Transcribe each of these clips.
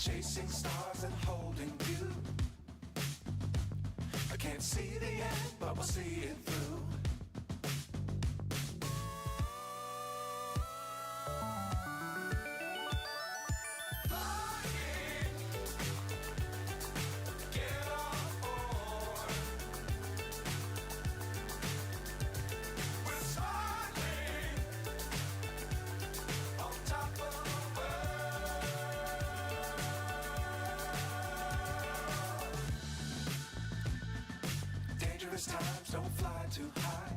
chasing stars and holding you. I can't see the end, but we'll see it through. Times don't fly too high.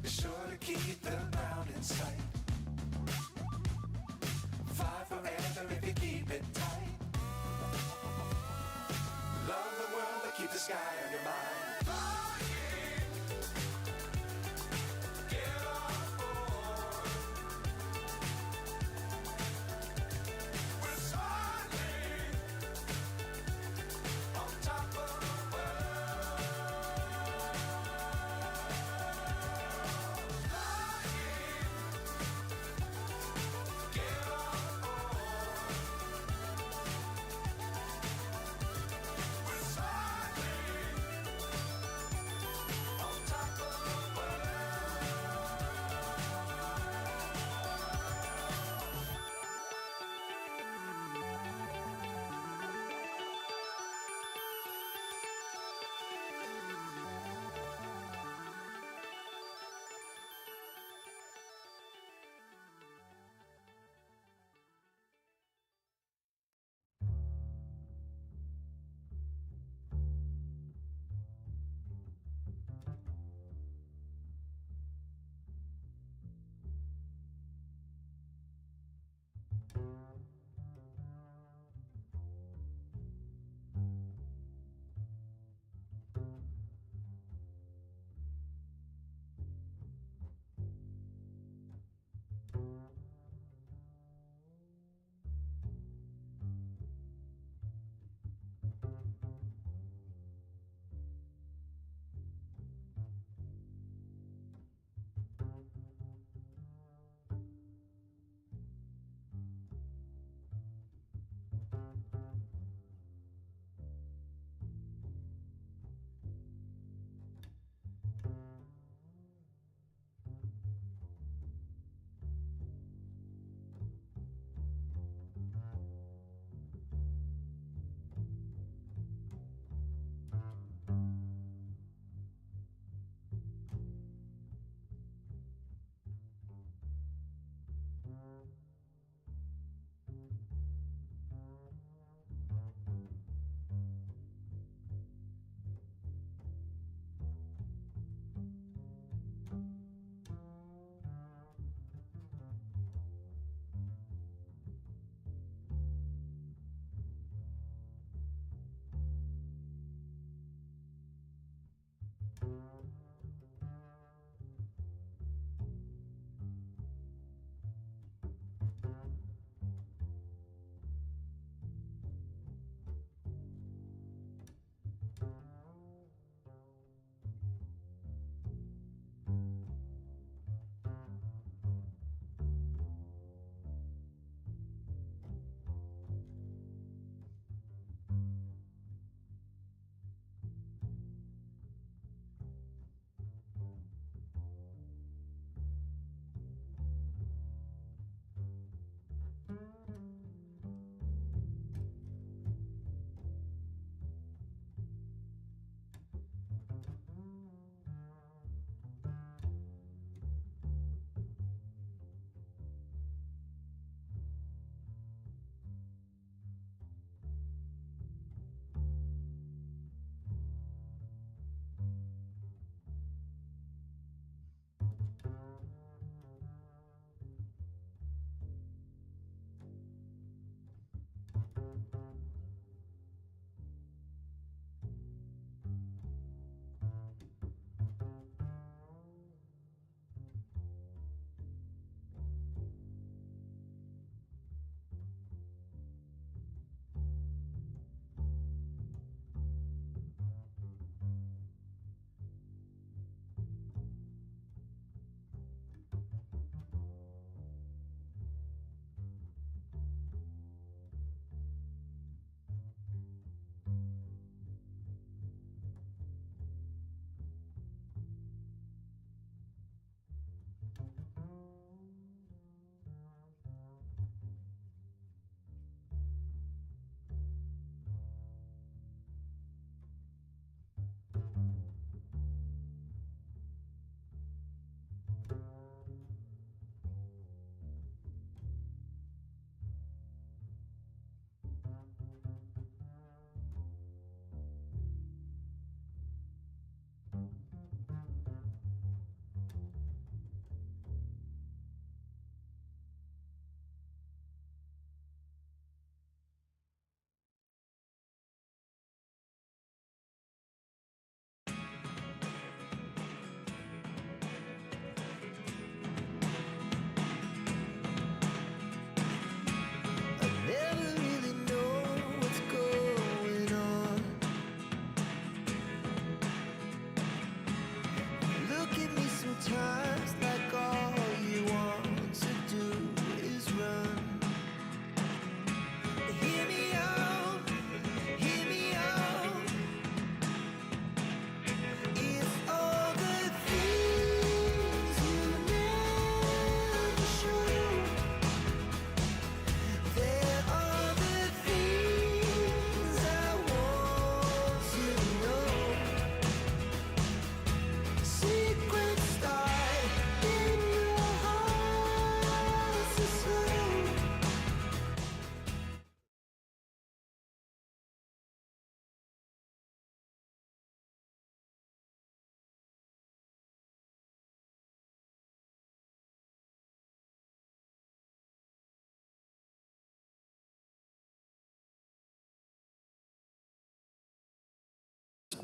Be sure to keep the ground in sight. Fly forever if you keep it tight. Love the world but keep the sky on your mind.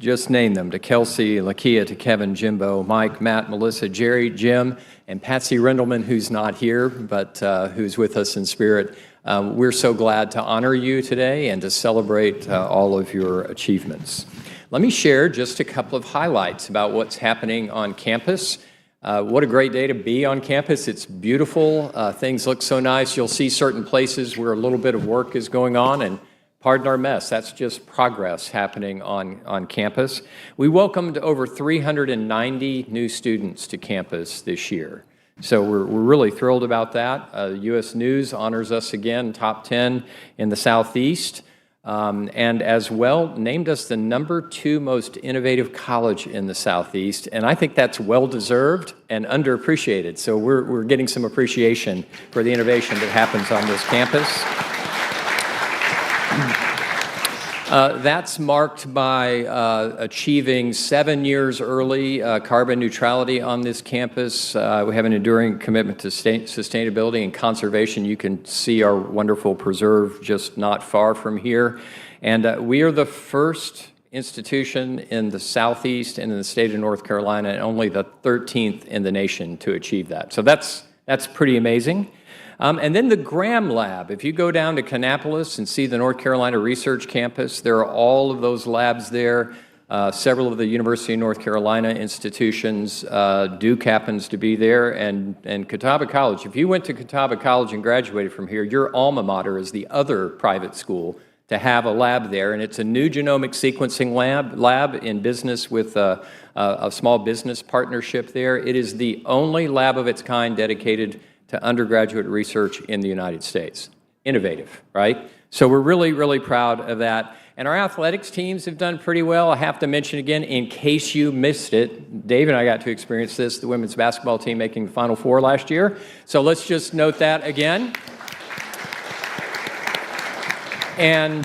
just name them, to Kelsey, Lakia, to Kevin, Jimbo, Mike, Matt, Melissa, Jerry, Jim, and Patsy Rendelman, who's not here, but who's with us in spirit. We're so glad to honor you today and to celebrate all of your achievements. Let me share just a couple of highlights about what's happening on campus. What a great day to be on campus. It's beautiful. Things look so nice. You'll see certain places where a little bit of work is going on, and pardon our mess, that's just progress happening on campus. We welcomed over 390 new students to campus this year. So we're really thrilled about that. U.S. News honors us again, top 10 in the Southeast. And as well, named us the #2 most innovative college in the Southeast, and I think that's well-deserved and underappreciated. So we're getting some appreciation for the innovation that happens on this campus. That's marked by achieving 7 years early carbon neutrality on this campus. We have an enduring commitment to sustainability and conservation. You can see our wonderful preserve just not far from here. And we are the first institution in the Southeast and in the state of North Carolina, and only the 13th in the nation to achieve that. So that's pretty amazing. And then the Graham Lab. If you go down to Kannapolis and see the North Carolina Research Campus, there are all of those labs there. Several of the University of North Carolina institutions. Duke happens to be there, and Catawba College. If you went to Catawba College and graduated from here, your alma mater is the other private school to have a lab there, and it's a new genomic sequencing lab in business with a small business partnership there. It is the only lab of its kind dedicated to undergraduate research in the United States. Innovative, right? So we're really, really proud of that. And our athletics teams have done pretty well. I have to mention again, in case you missed it, Dave and I got to experience this, the women's basketball team making the Final Four last year. So let's just note that again. And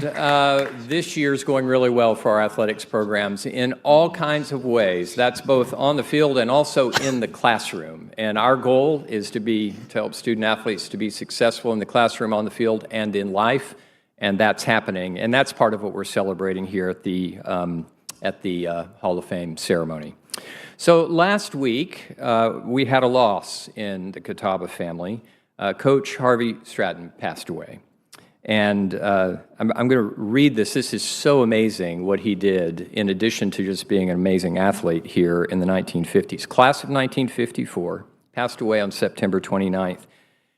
this year's going really well for our athletics programs in all kinds of ways. That's both on the field and also in the classroom. And our goal is to help student athletes to be successful in the classroom, on the field, and in life. And that's happening. And that's part of what we're celebrating here at the Hall of Fame ceremony. So last week, we had a loss in the Catawba family. Coach Harvey Stratton passed away. And I'm going to read this. This is so amazing what he did, in addition to just being an amazing athlete here in the 1950s. Class of 1954, passed away on September 29th.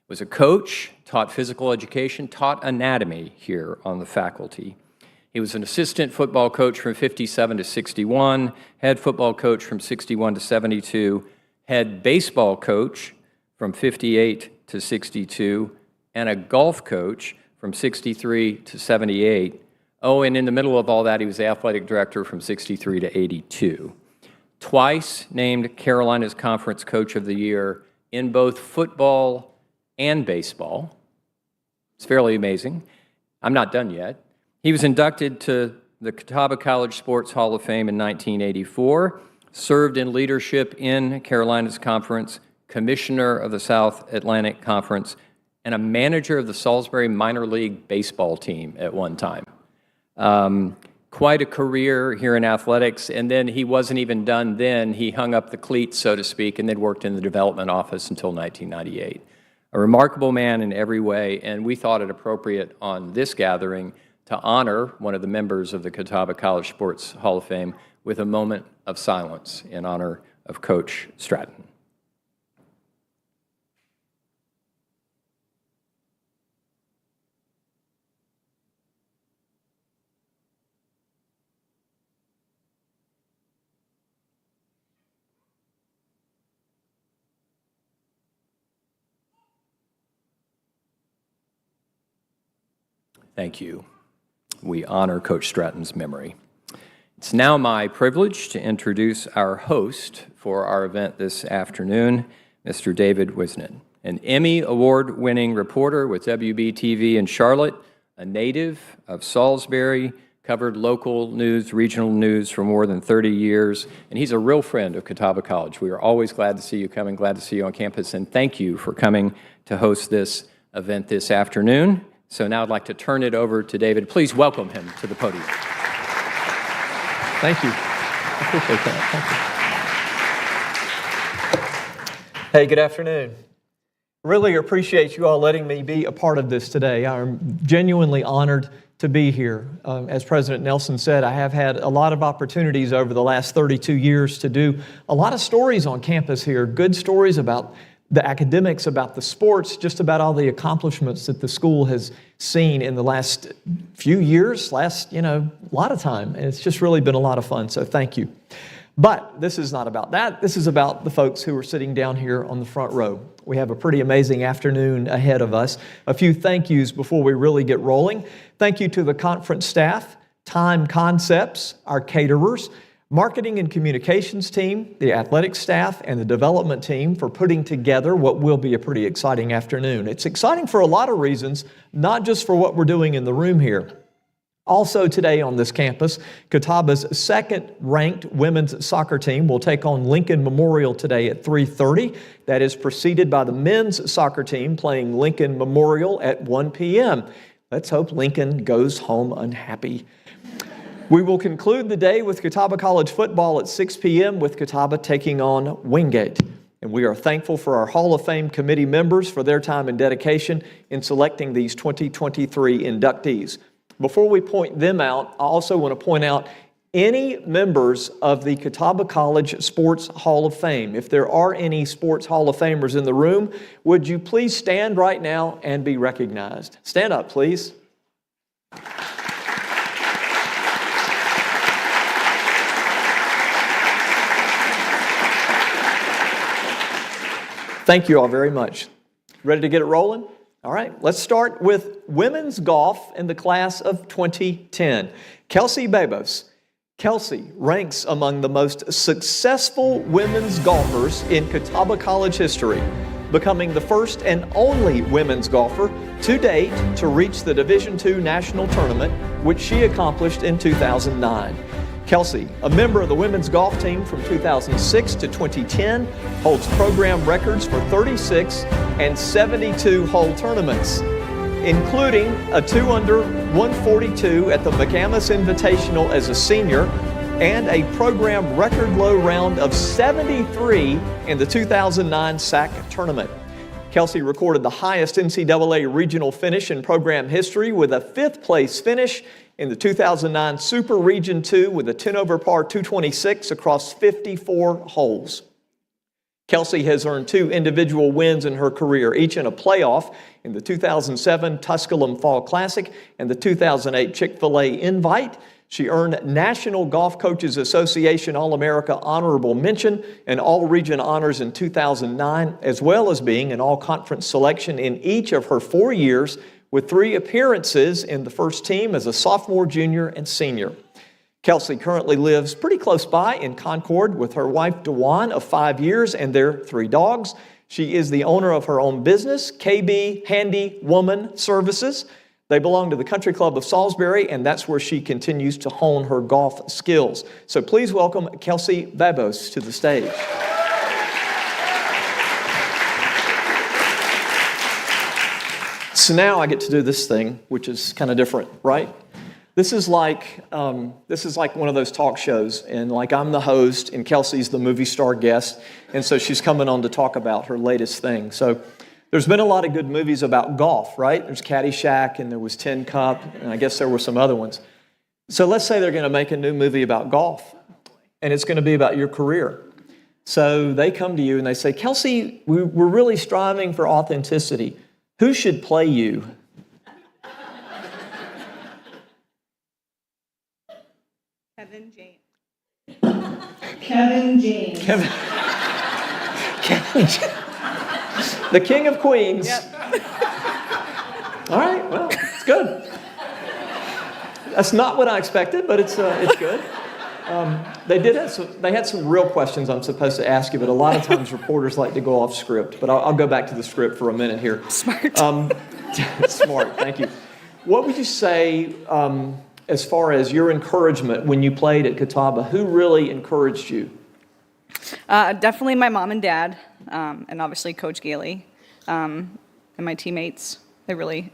Was a coach, taught physical education, taught anatomy here on the faculty. He was an assistant football coach from 57 to 61, head football coach from 61 to 72, head baseball coach from 58 to 62, and a golf coach from 63 to 78. Oh, and in the middle of all that, he was the athletic director from 63 to 82. Twice named Carolina's Conference Coach of the Year in both football and baseball. It's fairly amazing. I'm not done yet. He was inducted to the Catawba College Sports Hall of Fame in 1984, served in leadership in Carolina's conference, commissioner of the South Atlantic Conference, and a manager of the Salisbury minor league baseball team at one time. Quite a career here in athletics, and then he wasn't even done then. He hung up the cleats, so to speak, and then worked in the development office until 1998. A remarkable man in every way, and we thought it appropriate on this gathering to honor one of the members of the Catawba College Sports Hall of Fame with a moment of silence in honor of Coach Stratton. Thank you. We honor Coach Stratton's memory. It's now my privilege to introduce our host for our event this afternoon, Mr. David Wisnin, an Emmy Award-winning reporter with WBTV in Charlotte, a native of Salisbury, covered local news, regional news for more than 30 years, and he's a real friend of Catawba College. We are always glad to see you coming, glad to see you on campus, and thank you for coming to host this event this afternoon. So now I'd like to turn it over to David. Please welcome him to the podium. Thank you. Appreciate that. Thank you. Hey, good afternoon. Really appreciate you all letting me be a part of this today. I'm genuinely honored to be here. As President Nelson said, I have had a lot of opportunities over the last 32 years to do a lot of stories on campus here, good stories about the academics, about the sports, just about all the accomplishments that the school has seen in the last few years, a lot of time. And it's just really been a lot of fun, so thank you. But this is not about that. This is about the folks who are sitting down here on the front row. We have a pretty amazing afternoon ahead of us. A few thank yous before we really get rolling. Thank you to the conference staff, Time Concepts, our caterers, marketing and communications team, the athletics staff, and the development team for putting together what will be a pretty exciting afternoon. It's exciting for a lot of reasons, not just for what we're doing in the room here. Also today on this campus, Catawba's second-ranked women's soccer team will take on Lincoln Memorial today at 3:30. That is preceded by the men's soccer team playing Lincoln Memorial at 1 p.m. Let's hope Lincoln goes home unhappy. We will conclude the day with Catawba College football at 6 p.m. with Catawba taking on Wingate. And we are thankful for our Hall of Fame committee members for their time and dedication in selecting these 2023 inductees. Before we point them out, I also want to point out any members of the Catawba College Sports Hall of Fame. If there are any Sports Hall of Famers in the room, would you please stand right now and be recognized? Stand up, please. Thank you all very much. Ready to get it rolling? All right, let's start with women's golf in the class of 2010. Kelsey Babos. Kelsey ranks among the most successful women's golfers in Catawba College history, becoming the first and only women's golfer to date to reach the Division II National Tournament, which she accomplished in 2009. Kelsey, a member of the women's golf team from 2006 to 2010, holds program records for 36 and 72-hole tournaments, including a 2-under 142 at the McAmis Invitational as a senior and a program record low round of 73 in the 2009 SAC tournament. Kelsey recorded the highest NCAA regional finish in program history with a 5th place finish in the 2009 Super Region 2 with a 10 over par 226 across 54 holes. Kelsey has earned 2 individual wins in her career, each in a playoff in the 2007 Tusculum Fall Classic and the 2008 Chick-fil-A Invite. She earned National Golf Coaches Association All-America Honorable Mention and All-Region Honors in 2009, as well as being an All-Conference selection in each of her 4 years with 3 appearances in the first team as a sophomore, junior, and senior. Kelsey currently lives pretty close by in Concord with her wife, DeJuan, of 5 years, and their 3 dogs. She is the owner of her own business, KB Handy Woman Services. They belong to the Country Club of Salisbury, and that's where she continues to hone her golf skills. So please welcome Kelsey Babos to the stage. So now I get to do this thing, which is kind of different, right? This is like one of those talk shows, and like I'm the host, and Kelsey's the movie star guest, and so she's coming on to talk about her latest thing. So there's been a lot of good movies about golf, right? There's Caddyshack, and there was Tin Cup, and I guess there were some other ones. So let's say they're going to make a new movie about golf, and it's going to be about your career. So they come to you and they say, Kelsey, we're really striving for authenticity. Who should play you? Kevin James. Kevin James. Kevin James. The King of Queens. Yep. All right, well, it's good. That's not what I expected, but it's good. They had some real questions I'm supposed to ask you, but a lot of times reporters like to go off script. But I'll go back to the script for a minute here. Smart. Smart, thank you. What would you say as far as your encouragement when you played at Catawba? Who really encouraged you? Definitely my mom and dad, and obviously Coach Gailey, and my teammates. They really,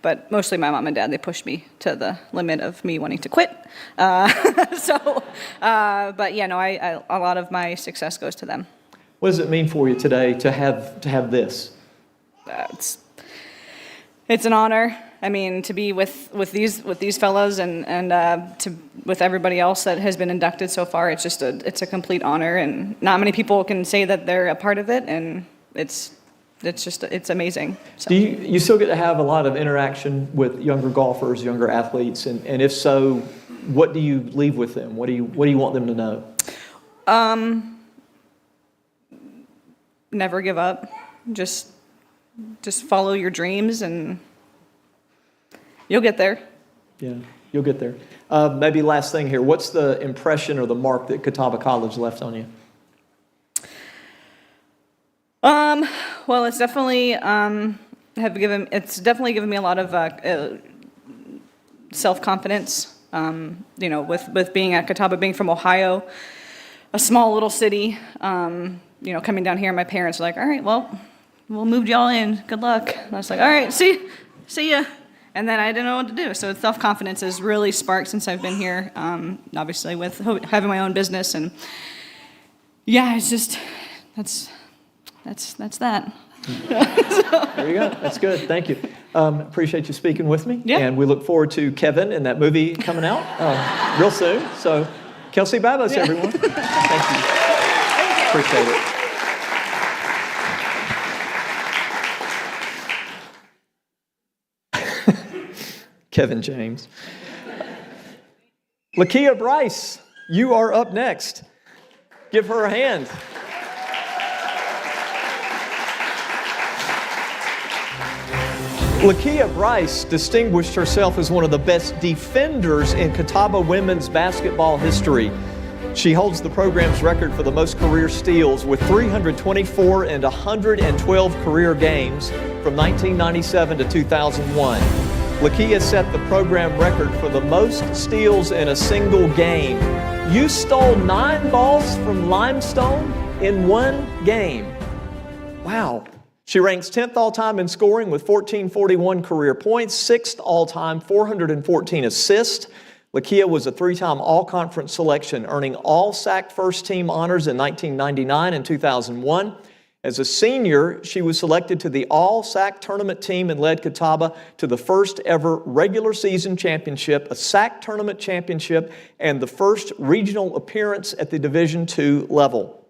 but mostly my mom and dad. They pushed me to the limit of me wanting to quit. But yeah, no, a lot of my success goes to them. What does it mean for you today to have this? It's an honor. I mean, to be with these fellows and with everybody else that has been inducted so far, it's a complete honor, and not many people can say that they're a part of it, and it's amazing. So. Do you still get to have a lot of interaction with younger golfers, younger athletes, and if so, what do you leave with them? What do you want them to know? Never give up. Just follow your dreams and you'll get there. Yeah, you'll get there. Maybe last thing here. What's the impression or the mark that Catawba College left on you? Well, it's definitely given me a lot of self-confidence. With being at Catawba, being from Ohio, a small little city. Coming down here, my parents were like, "All right, well, we'll move y'all in. Good luck." And I was like, "All right, see ya." And then I didn't know what to do. So self-confidence has really sparked since I've been here, obviously with having my own business. And yeah, it's just, that's that. There you go. That's good. Thank you. Appreciate you speaking with me. Yeah. And we look forward to Kevin and that movie coming out real soon. So Kelsey Babos, everyone. Thank you. Appreciate it. Kevin James. Lakia Bryce, you are up next. Give her a hand. Lakia Bryce distinguished herself as one of the best defenders in Catawba women's basketball history. She holds the program's record for the most career steals with 324 and 112 career games from 1997 to 2001. Lakia set the program record for the most steals in a single game. You stole 9 balls from Limestone in one game. Wow. She ranks 10th all-time in scoring with 1,441 career points, 6th all-time, 414 assists. Lakia was a 3-time all-conference selection, earning all SAC first-team honors in 1999 and 2001. As a senior, she was selected to the all-SAC tournament team and led Catawba to the first ever regular season championship, a SAC tournament championship, and the first regional appearance at the Division II level.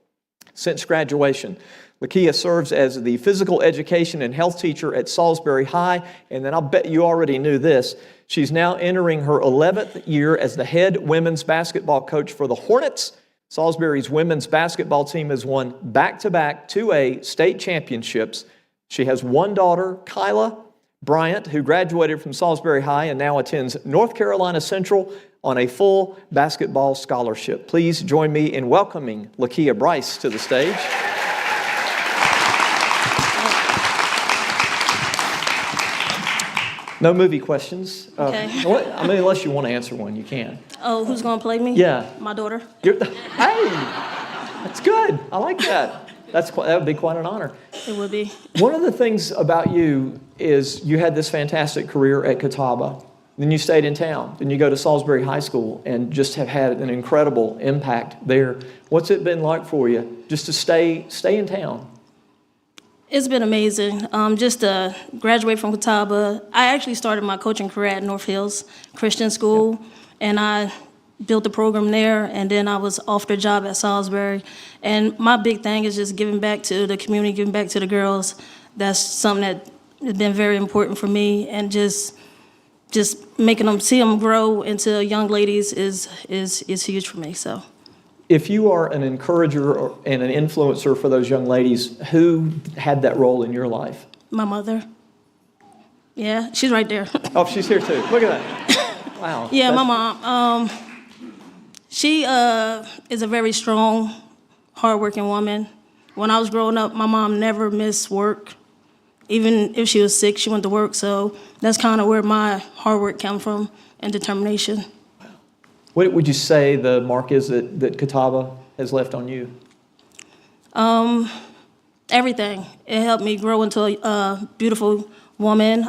Since graduation, Lakia serves as the physical education and health teacher at Salisbury High, and then I'll bet you already knew this. She's now entering her 11th year as the head women's basketball coach for the Hornets. Salisbury's women's basketball team has won back-to-back 2A state championships. She has one daughter, Kyla Bryant, who graduated from Salisbury High and now attends North Carolina Central on a full basketball scholarship. Please join me in welcoming Lakia Bryce to the stage. No movie questions. Okay. Unless you want to answer one, you can. Oh, who's going to play me? Yeah. My daughter. Hey, that's good. I like that. That would be quite an honor. It would be. One of the things about you is you had this fantastic career at Catawba. Then you stayed in town. Then you go to Salisbury High School and just have had an incredible impact there. What's it been like for you just to stay in town? It's been amazing. Just to graduate from Catawba, I actually started my coaching career at North Hills Christian School, and I built the program there, and then I was offered a job at Salisbury. And my big thing is just giving back to the community, giving back to the girls. That's something that has been very important for me, and just making them, see them grow into young ladies is huge for me, so. If you are an encourager and an influencer for those young ladies, who had that role in your life? My mother. Yeah, she's right there. Oh, she's here too. Look at that. Wow. Yeah, my mom. She is a very strong, hardworking woman. When I was growing up, my mom never missed work. Even if she was sick, she went to work. So that's kind of where my hard work came from and determination. What would you say the mark is that Catawba has left on you? Everything. It helped me grow into a beautiful woman.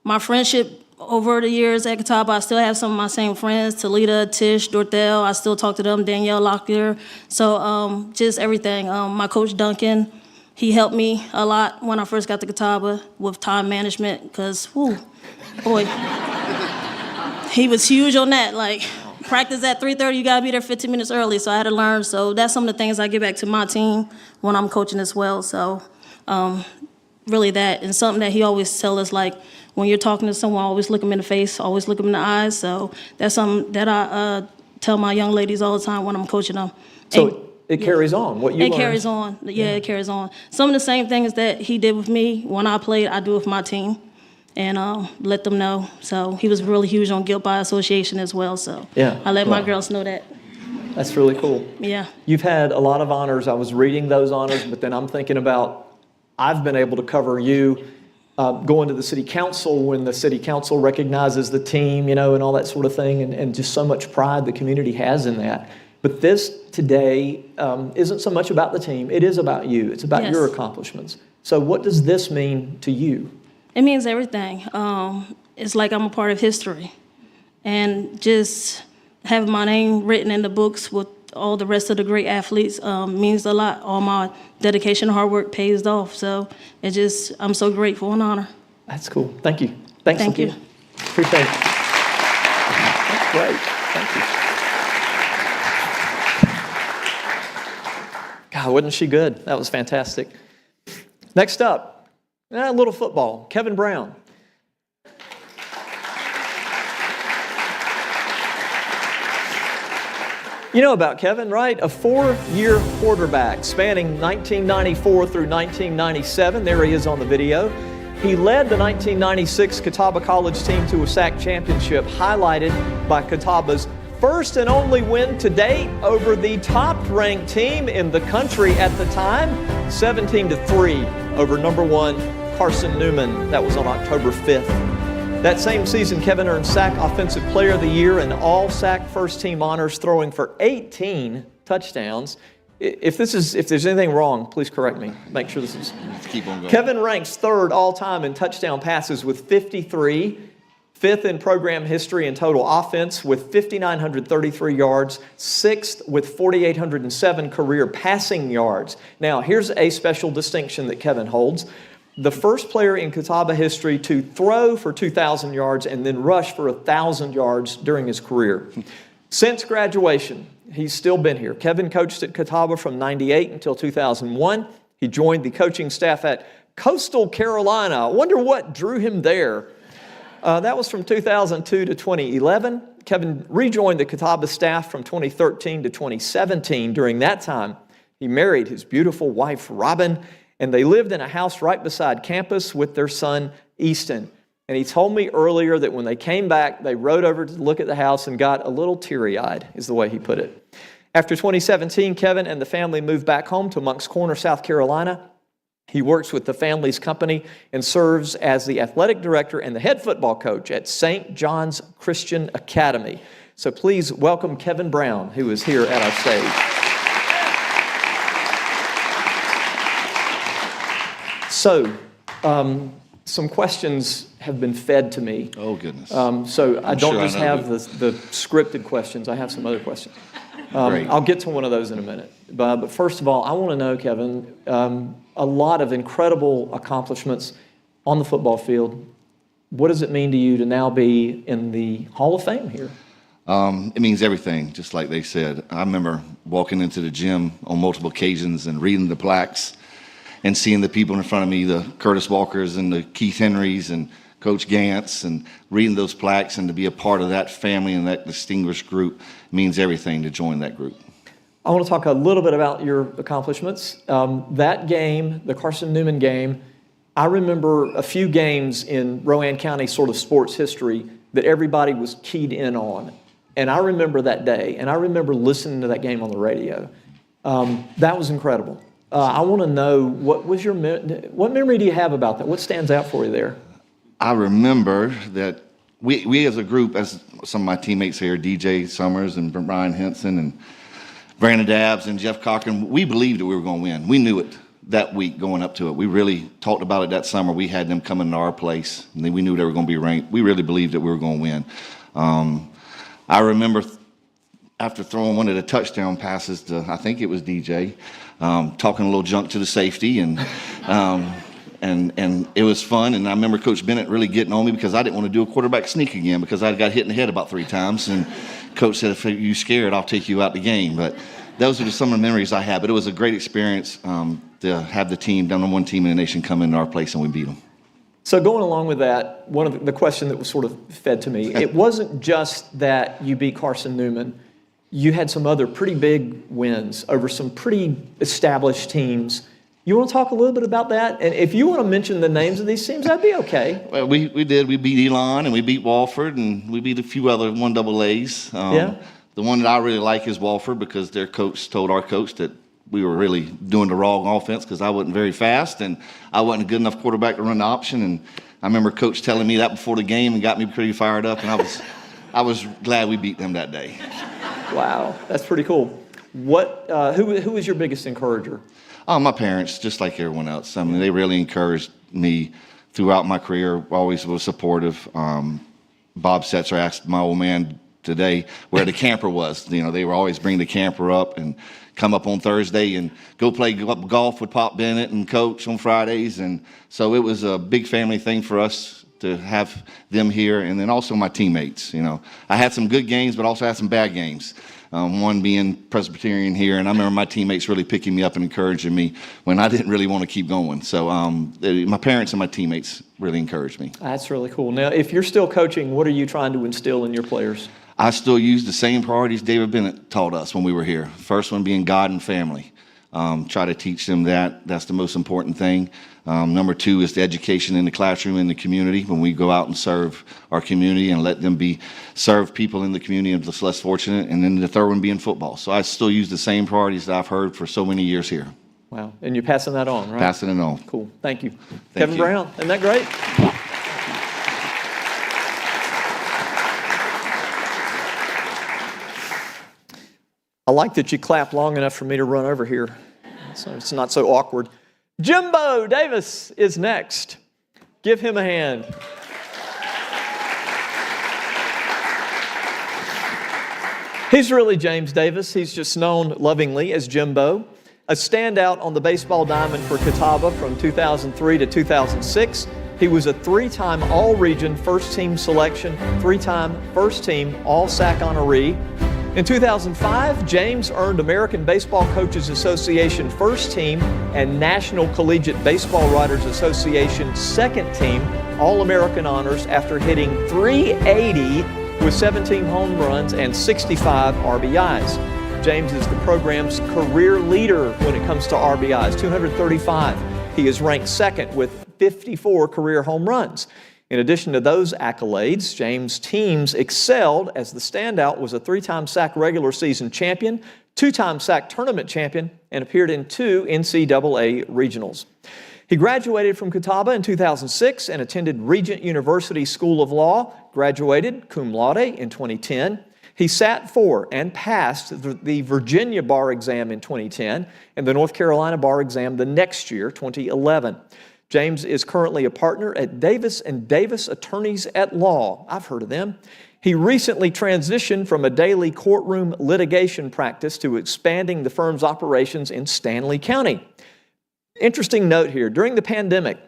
my friendship over the years at Catawba, I still have some of my same friends, Talita, Tish, Dorthel. I still talk to them, Danielle Locklear. So just everything. My coach, Duncan, he helped me a lot when I first got to Catawba with time management because, boy, he was huge on that. Like, practice at 3:30, you got to be there 15 minutes early. So I had to learn. So that's some of the things I give back to my team when I'm coaching as well. So really that. And something that he always tells us, like, when you're talking to someone, always look them in the face, always look them in the eyes. So that's something that I tell my young ladies all the time when I'm coaching them. So it carries on, what you learned. It carries on. Yeah, it carries on. Some of the same things that he did with me when I played, I do with my team and let them know. So he was really huge on guilt by association as well. So yeah, I let my girls know that. That's really cool. Yeah. You've had a lot of honors. I was reading those honors, but then I'm thinking about I've been able to cover you going to the city council when the city council recognizes the team, and all that sort of thing, and just so much pride the community has in that. But this today isn't so much about the team. It is about you. It's about your accomplishments. So what does this mean to you? It means everything. It's like I'm a part of history. And just having my name written in the books with all the rest of the great athletes means a lot. All my dedication and hard work pays off. So I'm so grateful and honored. That's cool. Thank you. Thanks Thank again. you. Appreciate it. That's great. Thank you. God, wasn't she good? That was fantastic. Next up, a little football. Kevin Brown. You know about Kevin, right? A 4-year quarterback spanning 1994 through 1997. There he is on the video. He led the 1996 Catawba College team to a SAC championship, highlighted by Catawba's first and only win to date over the top-ranked team in the country at the time, 17-3 over number 1 Carson Newman. That was on October 5th. That same season, Kevin earned SAC Offensive Player of the Year and all SAC first team honors, throwing for 18 touchdowns. If there's anything wrong, please correct me. Make sure this is. Let's keep on going. Kevin ranks 3rd all-time in touchdown passes with 53, 5th in program history in total offense with 5,933 yards, 6th with 4,807 career passing yards. Now, here's a special distinction that Kevin holds. The first player in Catawba history to throw for 2,000 yards and then rush for 1,000 yards during his career. Since graduation, he's still been here. Kevin coached at Catawba from 98 until 2001. He joined the coaching staff at Coastal Carolina. I wonder what drew him there. That was from 2002 to 2011. Kevin rejoined the Catawba staff from 2013 to 2017. During that time, he married his beautiful wife, Robin, and they lived in a house right beside campus with their son, Easton. And he told me earlier that when they came back, they rode over to look at the house and got a little teary-eyed, is the way he put it. After 2017, Kevin and the family moved back home to Moncks Corner, South Carolina. He works with the family's company and serves as the athletic director and the head football coach at St. John's Christian Academy. So please welcome Kevin Brown, who is here at our stage. So, some questions have been fed to me. Oh, goodness. So I don't sure just I know have the scripted questions. I have some other questions. Great. I'll get to one of those in a minute. But first of all, I want to know, Kevin, a lot of incredible accomplishments on the football field. What does it mean to you to now be in the Hall of Fame here? It means everything, just like they said. I remember walking into the gym on multiple occasions and reading the plaques and seeing the people in front of me, the Curtis Walkers and the Keith Henrys and Coach Gantz, and reading those plaques and to be a part of that family and that distinguished group means everything to join that group. I want to talk a little bit about your accomplishments. That game, the Carson Newman game, I remember a few games in Rowan County sort of sports history that everybody was keyed in on. And I remember that day, and I remember listening to that game on the radio. That was incredible. I want to know, what memory do you have about that? What stands out for you there? I remember that we as a group, as some of my teammates here, DJ Summers and Brian Henson and Brandon Dabbs and Jeff Cochran, we believed that we were going to win. We knew it. that week going up to it. We really talked about it that summer. We had them coming to our place, and then we knew they were going to be ranked. We really believed that we were going to win. I remember after throwing one of the touchdown passes to, I think it was DJ, talking a little junk to the safety, and it was fun. And I remember Coach Bennett really getting on me because I didn't want to do a quarterback sneak again because I got hit in the head about 3 times. And Coach said, if you're scared, I'll take you out the game. But those are just some of the memories I have. But it was a great experience to have the team, number 1 team in the nation, come into our place and we beat them. So going along with that, one of the question that was sort of fed to me, it wasn't just that you beat Carson Newman. You had some other pretty big wins over some pretty established teams. You want to talk a little bit about that? And if you want to mention the names of these teams, that'd be okay. Well, we did. We beat Elon and we beat Walford and we beat a few other 1AAs. Yeah. The one that I really like is Walford because their coach told our coach that we were really doing the wrong offense because I wasn't very fast and I wasn't a good enough quarterback to run the option. And I remember Coach telling me that before the game and got me pretty fired up. And I was glad we beat them that day. Wow, that's pretty cool. Who was your biggest encourager? Oh, my parents, just like everyone else. I mean, they really encouraged me throughout my career. Always was supportive. Bob Setzer asked my old man today where the camper was. You know, they were always bring the camper up and come up on Thursday and go play golf with Pop Bennett and Coach on Fridays. And so it was a big family thing for us to have them here. And then also my teammates. You know, I had some good games, but also had some bad games. One being Presbyterian here, and I remember my teammates really picking me up and encouraging me when I didn't really want to keep going. So my parents and my teammates really encouraged me. That's really cool. Now, if you're still coaching, what are you trying to instill in your players? I still use the same priorities David Bennett taught us when we were here. First one being God and family. Try to teach them that. That's the most important thing. Number 2 is the education in the classroom, in the community, when we go out and serve our community and let them serve people in the community and the less fortunate. And then the 3rd one being football. So I still use the same priorities that I've heard for so many years here. Wow. And you're passing that on, right? Passing it on. Cool. Thank you. Thank Kevin you. Brown, isn't that great? I like that you clapped long enough for me to run over here, so it's not so awkward. Jimbo Davis is next. Give him a hand. He's really James Davis. He's just known lovingly as Jimbo, a standout on the baseball diamond for Catawba from 2003 to 2006. He was a 3-time All-Region first-team selection, 3-time first-team All-SAC honoree. In 2005, James earned American Baseball Coaches Association First Team and National Collegiate Baseball Writers Association Second Team All-American honors after hitting .380 with 17 home runs and 65 RBIs. James is the program's career leader when it comes to RBIs, 235. He is ranked second with 54 career home runs. In addition to those accolades, James' teams excelled as the standout was a 3-time SAC regular season champion, 2-time SAC tournament champion, and appeared in 2 NCAA regionals. He graduated from Catawba in 2006 and attended Regent University School of Law, graduated cum laude in 2010. He sat for and passed the Virginia bar exam in 2010 and the North Carolina bar exam the next year, 2011. James is currently a partner at Davis & Davis Attorneys at Law. I've heard of them. He recently transitioned from a daily courtroom litigation practice to expanding the firm's operations in Stanley County. Interesting note here, during the pandemic,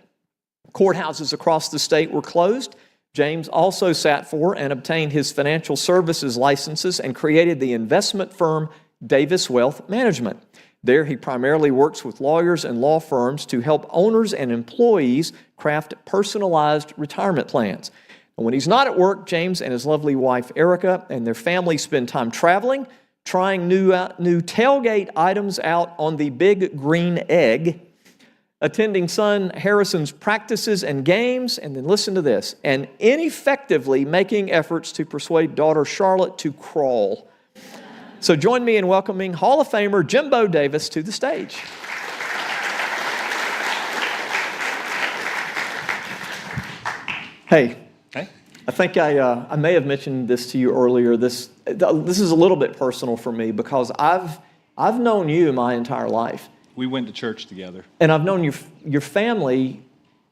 courthouses across the state were closed. James also sat for and obtained his financial services licenses and created the investment firm Davis Wealth Management. There, he primarily works with lawyers and law firms to help owners and employees craft personalized retirement plans. And when he's not at work, James and his lovely wife, Erica, and their family spend time traveling, trying new tailgate items out on the Big Green Egg, attending son Harrison's practices and games, and then listen to this, and ineffectively making efforts to persuade daughter Charlotte to crawl. So join me in welcoming Hall of Famer Jimbo Davis to the stage. Hey, I think I may have mentioned this to you earlier. This is a little bit personal for me because I've known you my entire life. We went to church together. And I've known your family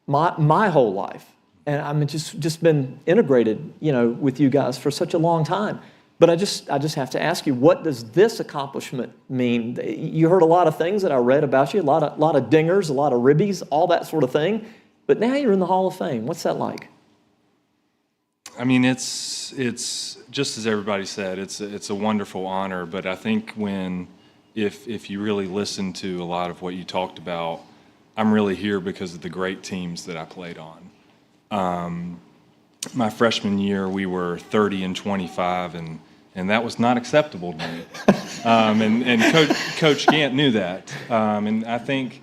my whole life. And I'm just been integrated, with you guys for such a long time. But I just have to ask you, what does this accomplishment mean? You heard a lot of things that I read about you, a lot of dingers, a lot of ribbies, all that sort of thing. But now you're in the Hall of Fame. What's that like? I mean, it's just as everybody said, it's a wonderful honor. But I think if you really listen to a lot of what you talked about, I'm really here because of the great teams that I played on. My freshman year, we were 30 and 25, and that was not acceptable to me. And Coach Gant knew that. And I think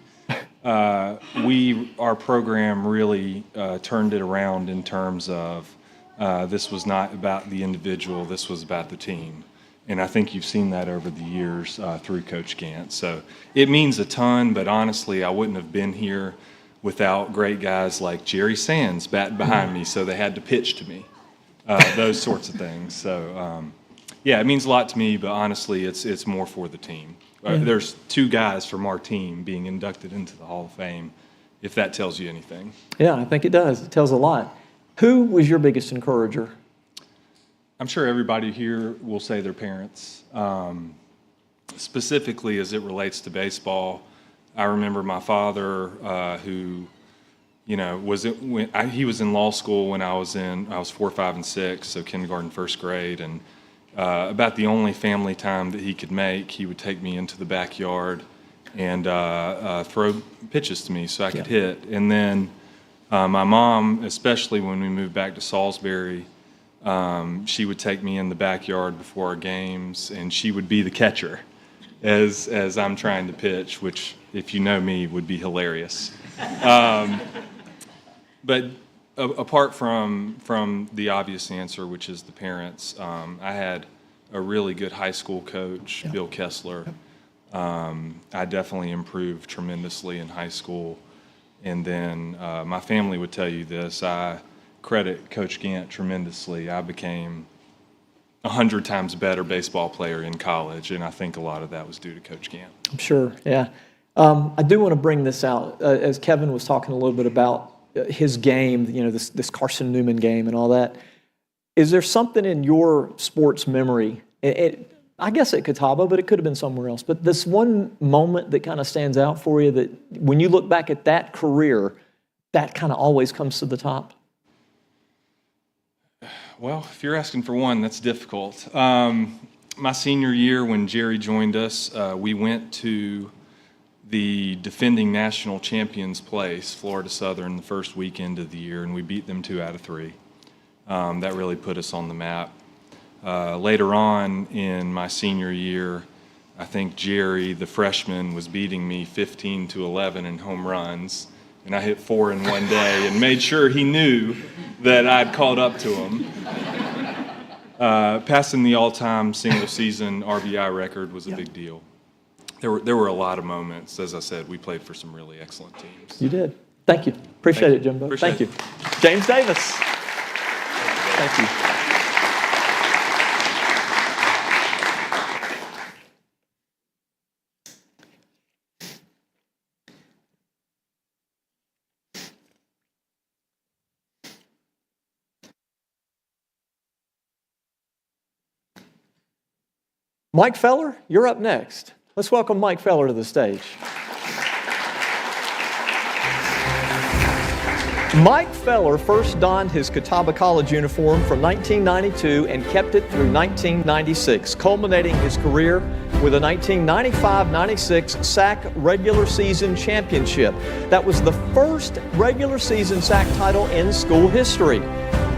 our program really turned it around in terms of this was not about the individual, this was about the team. And I think you've seen that over the years through Coach Gant. So it means a ton, but honestly, I wouldn't have been here without great guys like Jerry Sands batting behind me, so they had to pitch to me, those sorts of things. So, yeah, it means a lot to me, but honestly, it's more for the team. There's 2 guys from our team being inducted into the Hall of Fame, if that tells you anything. Yeah, I think it does. It tells a lot. Who was your biggest encourager? I'm sure everybody here will say their parents. Specifically as it relates to baseball, I remember my father, who, he was in law school when I was 4, 5, and 6, so kindergarten, first grade, and about the only family time that he could make, he would take me into the backyard and throw pitches to me so I could hit. And then my mom, especially when we moved back to Salisbury, she would take me in the backyard before our games, and she would be the catcher as I'm trying to pitch, which, if you know me, would be hilarious. But apart from the obvious answer, which is the parents, I had a really good high school coach, Bill Kessler. I definitely improved tremendously in high school. And then my family would tell you this. I credit Coach Gant tremendously. I became 100 times better baseball player in college, and I think a lot of that was due to Coach Gant. I'm sure, yeah. I do want to bring this out. As Kevin was talking a little bit about his game, this Carson Newman game and all that, is there something in your sports memory, I guess at Catawba, but it could have been somewhere else, but this one moment that kind of stands out for you that when you look back at that career, that kind of always comes to the top? Well, if you're asking for one, that's difficult. My senior year, when Jerry joined us, we went to the defending national champions place, Florida Southern, the first weekend of the year, and we beat them 2 out of 3. That really put us on the map. Later on in my senior year, I think Jerry, the freshman, was beating me 15-11 in home runs, and I hit 4 in one day and made sure he knew that I'd caught up to him. Passing the all-time single-season RBI record was a big deal. There were a lot of moments. As I said, we played for some really excellent teams. You did. Thank you. Appreciate it, Jimbo. Appreciate Thank you. James Davis. Thank you. Mike Feller, you're up next. Let's welcome Mike Feller to the stage. Mike Feller first donned his Catawba College uniform from 1992 and kept it through 1996, culminating his career with a 1995-96 SAC regular season championship. That was the first regular season SAC title in school history.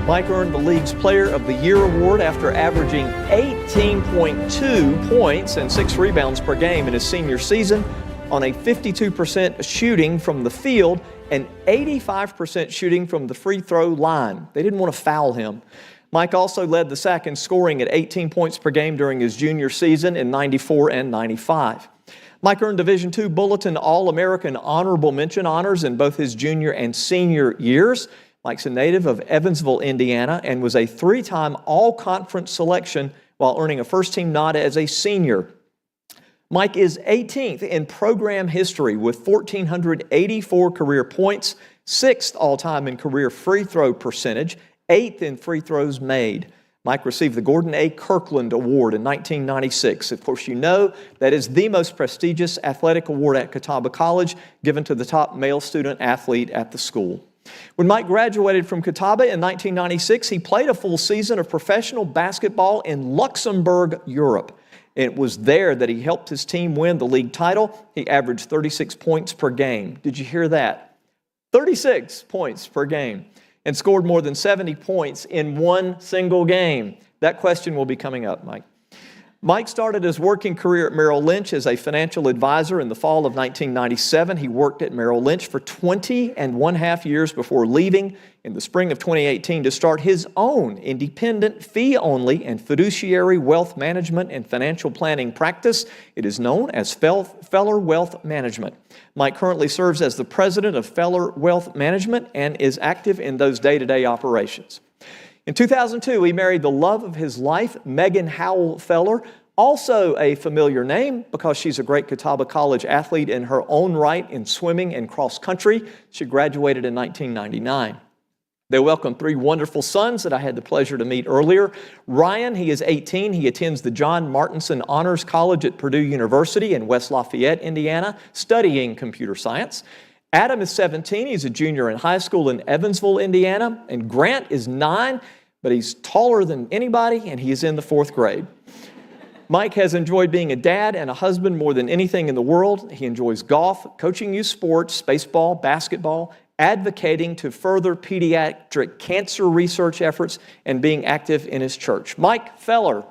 Mike earned the league's Player of the Year award after averaging 18.2 points and 6 rebounds per game in his senior season on a 52% shooting from the field and 85% shooting from the free throw line. They didn't want to foul him. Mike also led the SAC in scoring at 18 points per game during his junior season in 94 and 95. Mike earned Division II Bulletin All-American Honorable Mention honors in both his junior and senior years. Mike's a native of Evansville, Indiana, and was a 3-time All-Conference selection while earning a first-team nod as a senior. Mike is 18th in program history with 1,484 career points, 6th all-time in career free throw percentage, 8th in free throws made. Mike received the Gordon A. Kirkland Award in 1996. Of course, you know that is the most prestigious athletic award at Catawba College, given to the top male student athlete at the school. When Mike graduated from Catawba in 1996, he played a full season of professional basketball in Luxembourg, Europe. It was there that he helped his team win the league title. He averaged 36 points per game. Did you hear that? 36 points per game. And scored more than 70 points in one single game. That question will be coming up, Mike. Mike started his working career at Merrill Lynch as a financial advisor in the fall of 1997. He worked at Merrill Lynch for 20.5 years before leaving in the spring of 2018 to start his own independent, fee-only, and fiduciary wealth management and financial planning practice. It is known as Feller Wealth Management. Mike currently serves as the president of Feller Wealth Management and is active in those day-to-day operations. In 2002, he married the love of his life, Megan Howell Feller, also a familiar name because she's a great Catawba College athlete in her own right in swimming and cross country. She graduated in 1999. They welcomed 3 wonderful sons that I had the pleasure to meet earlier. Ryan, he is 18. He attends the John Martinson Honors College at Purdue University in West Lafayette, Indiana, studying computer science. Adam is 17. He's a junior in high school in Evansville, Indiana. And Grant is 9, but he's taller than anybody, and he is in the 4th grade. Mike has enjoyed being a dad and a husband more than anything in the world. He enjoys golf, coaching youth sports, baseball, basketball, advocating to further pediatric cancer research efforts, and being active in his church. Mike Feller.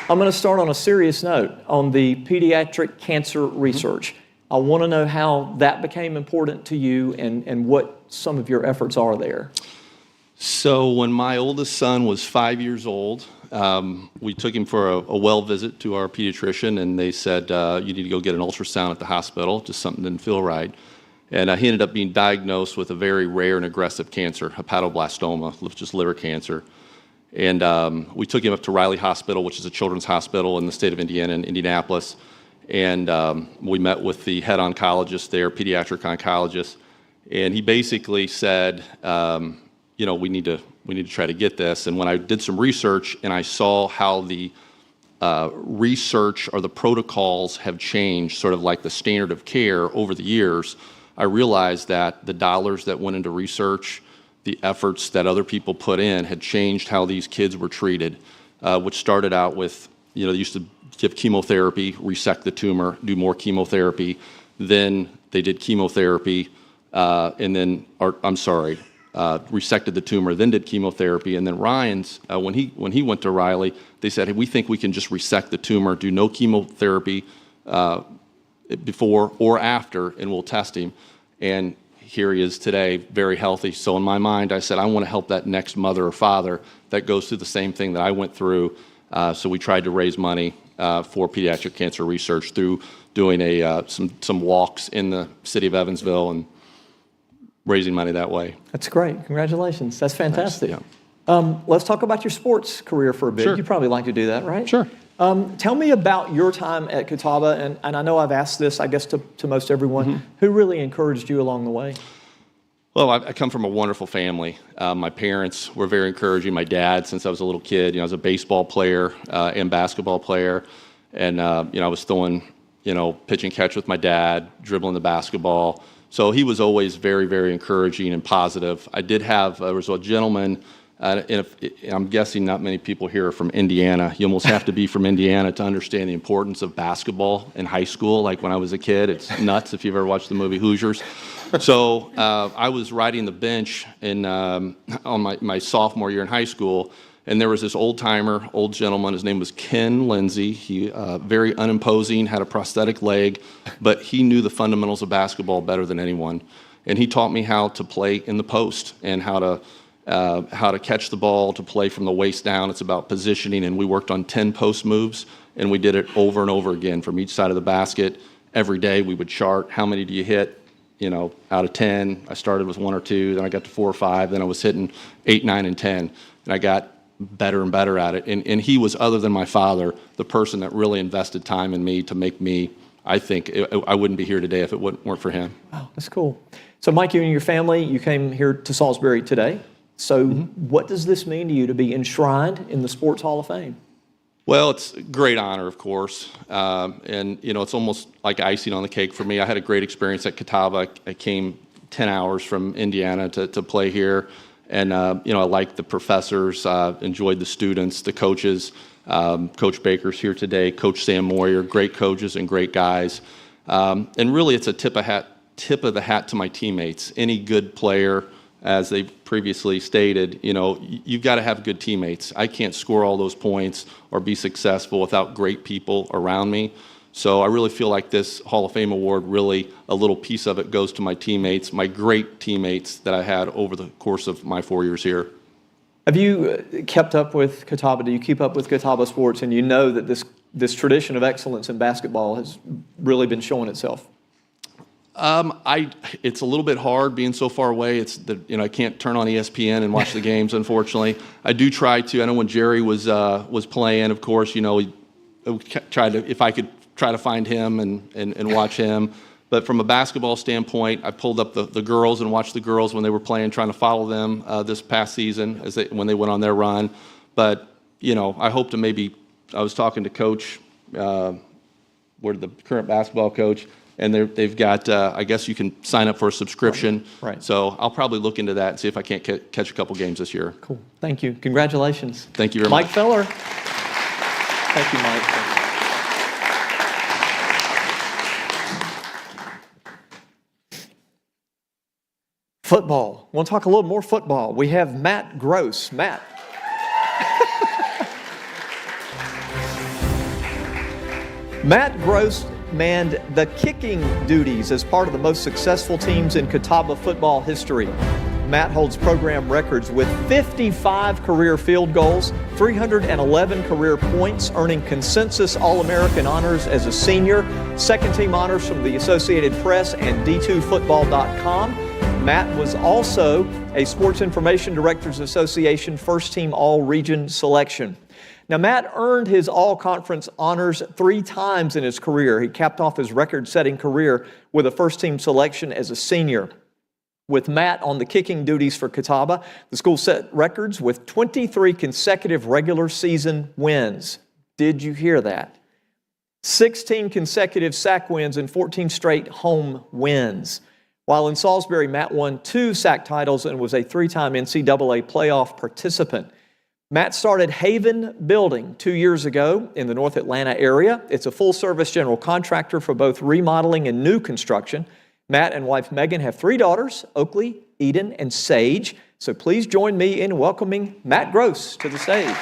I'm going to start on a serious note on the pediatric cancer research. I want to know how that became important to you and what some of your efforts are there. So when my oldest son was 5 years old, we took him for a well visit to our pediatrician, and they said, you need to go get an ultrasound at the hospital, just something didn't feel right. And he ended up being diagnosed with a very rare and aggressive cancer, hepatoblastoma, just liver cancer. And we took him up to Riley Hospital, which is a children's hospital in the state of Indiana, in Indianapolis. And we met with the head oncologist there, pediatric oncologist. And he basically said, you know, we need to try to get this. And when I did some research and I saw how the research or the protocols have changed, sort of like the standard of care over the years, I realized that the dollars that went into research, the efforts that other people put in had changed how these kids were treated, which started out with, you know, they used to give chemotherapy, resect the tumor, do more chemotherapy. Then they did chemotherapy, and then, resected the tumor, then did chemotherapy. And then Ryan's, when he went to Riley, they said, hey, we think we can just resect the tumor, do no chemotherapy before or after, and we'll test him. And here he is today, very healthy. So in my mind, I said, I want to help that next mother or father that goes through the same thing that I went through. So we tried to raise money for pediatric cancer research through doing some walks in the city of Evansville and raising money that way. That's great. Congratulations. That's fantastic. Thanks, yeah. Let's talk about your sports career for a bit. Sure. You'd probably like to do that, right? Sure. Tell me about your time at Catawba, and I know I've asked this, I guess, to most everyone. Who really encouraged you along the way? Well, I come from a wonderful family. My parents were very encouraging. My dad, since I was a little kid, I was a baseball player and basketball player. And, I was throwing, pitch and catch with my dad, dribbling the basketball. So he was always very, very encouraging and positive. There was a gentleman, and I'm guessing not many people here are from Indiana. You almost have to be from Indiana to understand the importance of basketball in high school. Like when I was a kid, it's nuts if you've ever watched the movie Hoosiers. So I was riding the bench on my sophomore year in high school, and there was this old gentleman. His name was Ken Lindsay. He very unimposing, had a prosthetic leg, but he knew the fundamentals of basketball better than anyone. And he taught me how to play in the post and how to catch the ball, to play from the waist down. It's about positioning, and we worked on 10 post moves, and we did it over and over again from each side of the basket. Every day we would chart, how many do you hit? Out of 10, I started with 1 or 2, then I got to 4 or 5, then I was hitting 8, 9, and 10. And I got better and better at it. And he was, other than my father, the person that really invested time in me to make me, I think, I wouldn't be here today if it weren't for him. Wow, that's cool. So Mike, you and your family, you came here to Salisbury today. So what does this mean to you to be enshrined in the Sports Hall of Fame? Well, it's a great honor, of course. And, it's almost like icing on the cake for me. I had a great experience at Catawba. I came 10 hours from Indiana to play here. And, I liked the professors, enjoyed the students, the coaches. Coach Baker's here today, Coach Sam Moyer, great coaches and great guys. And really, it's a tip of the hat to my teammates. Any good player, as they previously stated, you've got to have good teammates. I can't score all those points or be successful without great people around me. So I really feel like this Hall of Fame award, really a little piece of it goes to my teammates, my great teammates that I had over the course of my 4 years here. Have you kept up with Catawba? Do you keep up with Catawba sports? And you know that this tradition of excellence in basketball has really been showing itself. It's a little bit hard being so far away. I can't turn on ESPN and watch the games, unfortunately. I do try to. I know when Jerry was playing, of course, he tried to, if I could try to find him and watch him. But from a basketball standpoint, I pulled up the girls and watched the girls when they were playing, trying to follow them this past season when they went on their run. But, I hope to maybe, I was talking to Coach, the current basketball coach, and they've got, I guess you can sign up for a subscription. Right. So I'll probably look into that and see if I can't catch a couple games this year. Cool. Thank you. Congratulations. Thank you very much. Mike Feller. Thank you, Mike. Football. Want to talk a little more football? We have Matt Gross. Matt. Matt Gross manned the kicking duties as part of the most successful teams in Catawba football history. Matt holds program records with 55 career field goals, 311 career points, earning consensus All-American honors as a senior, second-team honors from the Associated Press and D2Football.com. Matt was also a Sports Information Directors Association first-team All-Region selection. Now, Matt earned his all-conference honors 3 times in his career. He capped off his record-setting career with a first-team selection as a senior. With Matt on the kicking duties for Catawba, the school set records with 23 consecutive regular season wins. Did you hear that? 16 consecutive sack wins and 14 straight home wins. While in Salisbury, Matt won 2 sack titles and was a 3-time NCAA playoff participant. Matt started Haven Building 2 years ago in the North Atlanta area. It's a full-service general contractor for both remodeling and new construction. Matt and wife Megan have 3 daughters, Oakley, Eden, and Sage. So please join me in welcoming Matt Gross to the stage.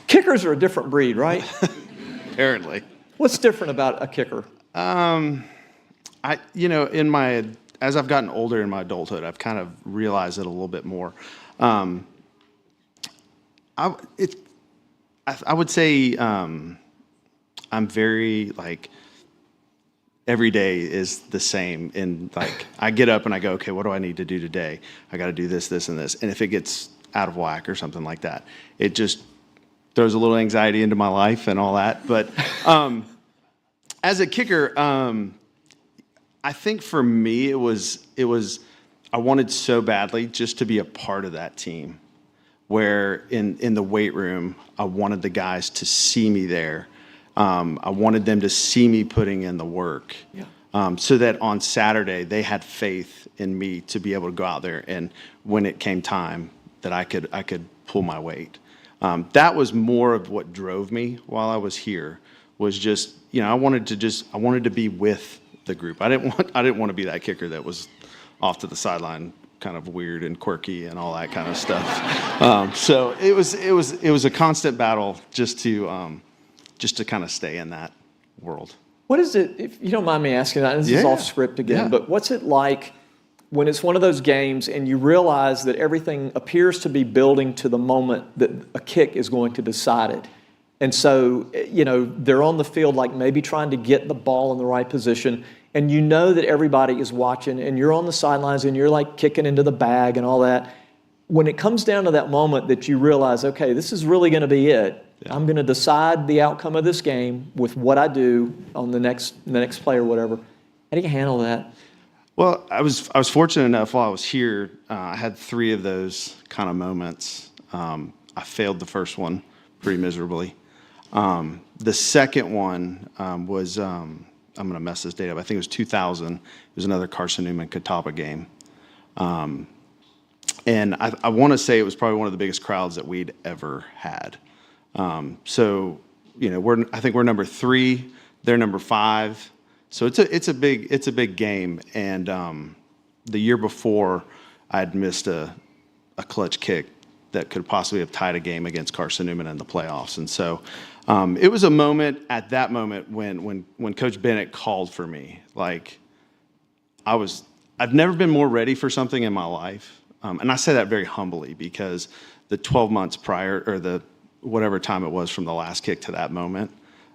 Kickers are a different breed, right? Apparently. What's different about a kicker? As I've gotten older in my adulthood, I've kind of realized it a little bit more. I would say I'm very every day is the same. And I get up and I go, okay, what do I need to do today? I got to do this, this, and this. And if it gets out of whack or something like that, it just throws a little anxiety into my life and all that. But as a kicker, I think for me it was I wanted so badly just to be a part of that team, where in the weight room I wanted the guys to see me there. I wanted them to see me putting in the work, so that on Saturday they had faith in me to be able to go out there and when it came time that I could pull my weight. That was more of what drove me while I was here. Was just I wanted to be with the group. I didn't want to be that kicker that was off to the sideline, kind of weird and quirky and all that kind of stuff. So it was a constant battle just to kind of stay in that world. What is it, if you don't mind me asking that, this is off script again, but what's it like when it's one of those games and you realize that everything appears to be building to the moment that a kick is going to decide it? And so, they're on the field maybe trying to get the ball in the right position, and you know that everybody is watching, and you're on the sidelines, and you're like kicking into the bag and all that. When it comes down to that moment that you realize, okay, this is really going to be it. Yeah. I'm going to decide the outcome of this game with what I do on the next play or whatever. How do you handle that? Well, I was fortunate enough while I was here. I had 3 of those kind of moments. I failed the first one pretty miserably. The second one was, I'm going to mess this date up. I think it was 2000. It was another Carson Newman Catawba game. And I want to say it was probably one of the biggest crowds that we'd ever had. So, I think we're number 3. They're number 5. So it's a big game. And the year before, I had missed a clutch kick that could possibly have tied a game against Carson Newman in the playoffs. And so it was a moment at that moment when Coach Bennett called for me. Like, I've never been more ready for something in my life. And I say that very humbly because the 12 months prior, or the whatever time it was from the last kick to that moment,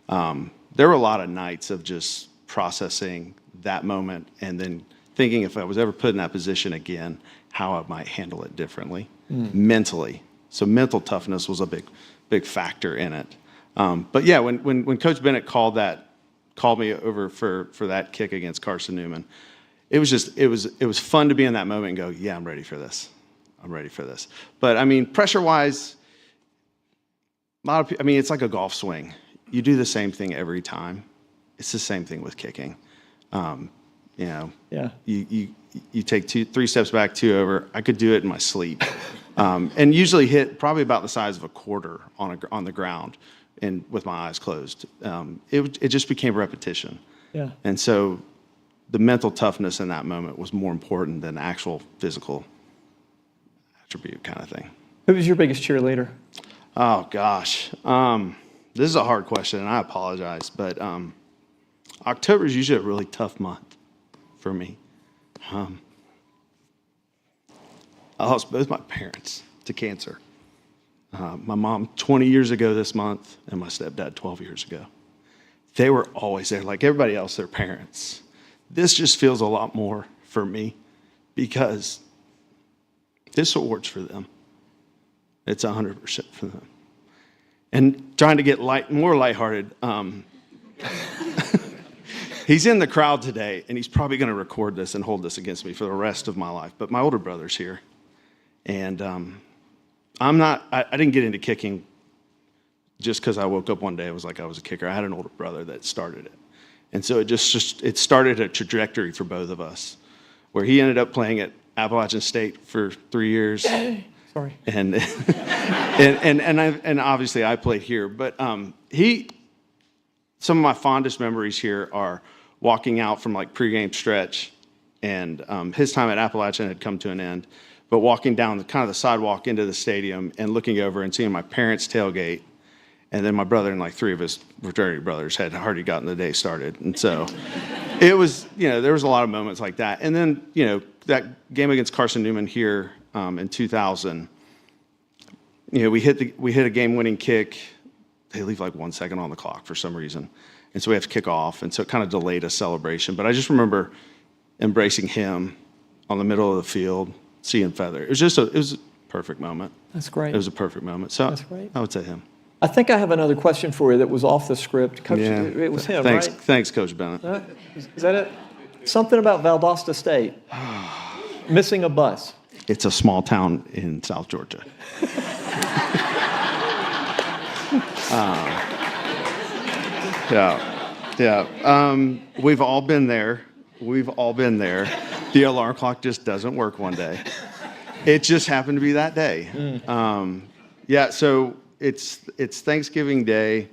there were a lot of nights of just processing that moment and then thinking if I was ever put in that position again, how I might handle it differently mentally. So mental toughness was a big factor in it. But yeah, when Coach Bennett called me over for that kick against Carson Newman, it was fun to be in that moment and go, yeah, I'm ready for this. I'm ready for this. But I mean, pressure-wise, it's like a golf swing. You do the same thing every time. It's the same thing with kicking. Yeah. You take 3 steps back, 2 over. I could do it in my sleep, and usually hit probably about the size of a quarter on the ground, and with my eyes closed. It just became repetition. Yeah. And so the mental toughness in that moment was more important than actual physical attribute kind of thing. Who was your biggest cheerleader? Oh, gosh. This is a hard question, and I apologize, but October is usually a really tough month for me. I lost both my parents to cancer. My mom 20 years ago this month, and my stepdad 12 years ago. They were always there. Like everybody else, their parents. This just feels a lot more for me because this award's for them. It's 100% for them. And trying to get more lighthearted, he's in the crowd today, and he's probably going to record this and hold this against me for the rest of my life. But my older brother's here, and I didn't get into kicking just because I woke up one day and was like I was a kicker. I had an older brother that started it. And so it started a trajectory for both of us, where he ended up playing at Appalachian State for 3 years. Sorry. And obviously I played here, but some of my fondest memories here are walking out from like pregame stretch, and his time at Appalachian had come to an end, but walking down the sidewalk into the stadium and looking over and seeing my parents tailgate. And then my brother and like 3 of his fraternity brothers had already gotten the day started. And so it was, there was a lot of moments like that. And then, that game against Carson Newman here in 2000, we hit a game-winning kick. They leave like 1 second on the clock for some reason. And so we have to kick off. And so it kind of delayed a celebration. But I just remember embracing him on the middle of the field, seeing feather. It was a perfect moment. That's great. It was a perfect moment. So that's great. I would say him. I think I have another question for you that was off the script. Coach, yeah. It was him, Thanks, right? Thanks, Coach Bennett. Is that it? Something about Valdosta State. Missing a bus. It's a small town in South Georgia. We've all been there. The alarm clock just doesn't work one day. It just happened to be that day. So it's Thanksgiving Day,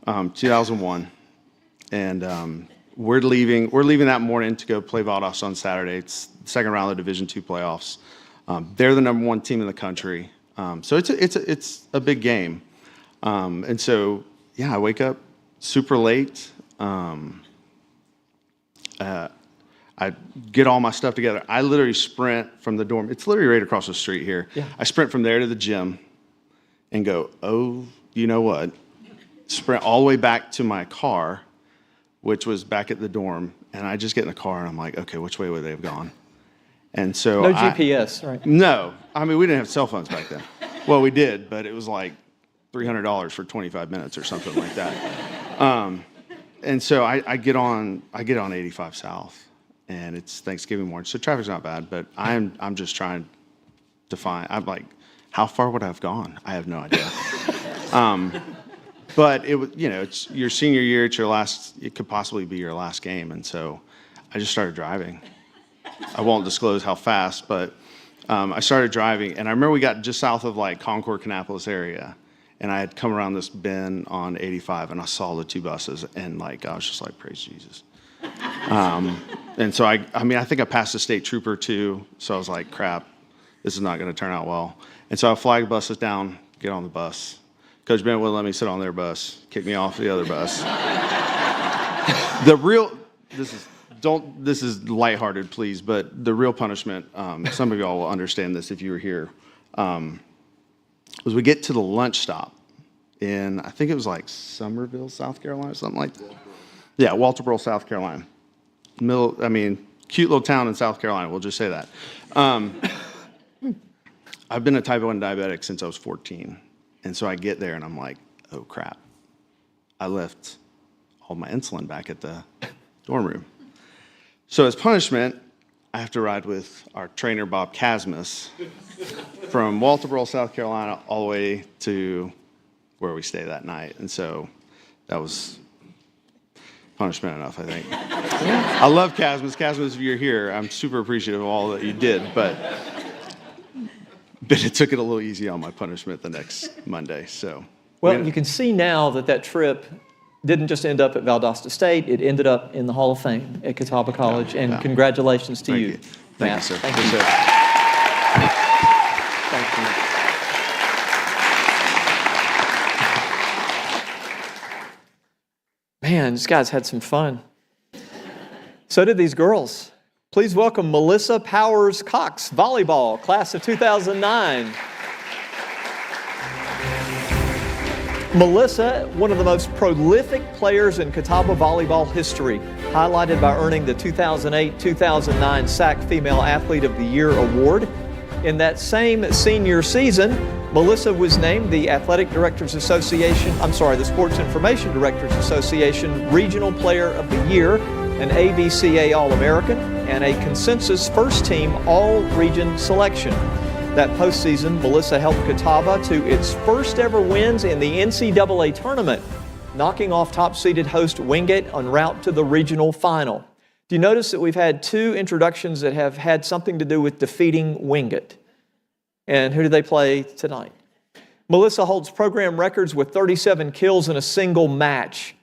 2001, and we're leaving that morning to go play Valdosta on Saturday. It's the second round of the Division II playoffs. They're the number 1 team in the country, so it's a big game. And so I wake up super late. I get all my stuff together. I literally sprint from the dorm. It's literally right across the street here. Yeah. I sprint from there to the gym and go, oh, you know what? Sprint all the way back to my car, which was back at the dorm, And I just get in the car and I'm like, okay, which way would they have gone? And so No GPS, right? No. I mean, we didn't have cell phones back then. Well, we did, but it was like $300 for 25 minutes or something like that. And so I get on 85 South, and it's Thanksgiving morning, so traffic's not bad, but I'm just trying to find. I'm like, how far would I have gone? I have no idea. But it was, it's your senior year. It's your last. It could possibly be your last game, and so I just started driving. I won't disclose how fast, but I started driving, and I remember we got just south of like Concord, Kannapolis area, and I had come around this bend on 85, and I saw the two buses, and like I was just like, praise Jesus. And so I think I passed a state trooper too, so I was like, crap, this is not going to turn out well. And so I flagged buses down, get on the bus. Coach Bennett wouldn't let me sit on their bus, kick me off the other bus. This is lighthearted, please, but the real punishment, some of y'all will understand this if you were here, was we get to the lunch stop in, I think it was like Summerville, South Carolina, something like that. Yeah, Walterboro, South Carolina. Cute little town in South Carolina, we'll just say that. I've been a type 1 diabetic since I was 14. And so I get there and I'm like, oh crap. I left all my insulin back at the dorm room. So as punishment, I have to ride with our trainer, Bob Casmus, from Walterboro, South Carolina, all the way to where we stay that night. And so that was punishment enough, I think. I love Casmus. Casmus, if you're here, I'm super appreciative of all that you did, but it took it a little easy on my punishment the next Monday. So, Well, you can see now that trip didn't just end up at Valdosta State, it ended up in the Hall of Fame at Catawba College, and congratulations to you. Thank you, sir. Thank you, sir. Thank you. Man, this guy's had some fun. So did these girls. Please welcome Melissa Powers Cox, volleyball, class of 2009. Melissa, one of the most prolific players in Catawba volleyball history, highlighted by earning the 2008-2009 SAC Female Athlete of the Year award. In that same senior season, Melissa was named the the Sports Information Directors Association Regional Player of the Year, an AVCA All-American, and a consensus first-team All-Region selection. That postseason, Melissa helped Catawba to its first ever wins in the NCAA tournament, knocking off top-seeded host Wingate en route to the regional final. Do you notice that we've had two introductions that have had something to do with defeating Wingate? And who do they play tonight? Melissa holds program records with 37 kills in a single match,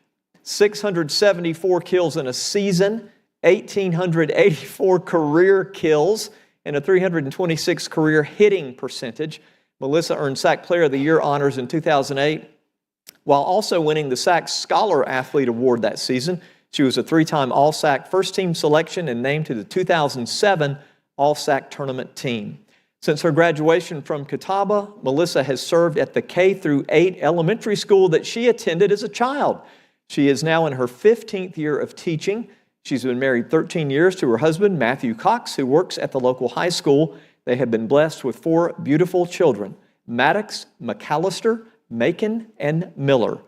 674 kills in a season, 1,884 career kills, and a 326 career hitting percentage. Melissa earned SAC Player of the Year honors in 2008, while also winning the SAC Scholar Athlete Award that season. She was a three-time All-SAC first-team selection and named to the 2007 All-SAC tournament team. Since her graduation from Catawba, Melissa has served at the K-8 elementary school that she attended as a child. She is now in her 15th year of teaching. She's been married 13 years to her husband, Matthew Cox, who works at the local high school. They have been blessed with 4 beautiful children, Maddox, McAllister, Macon, and Miller.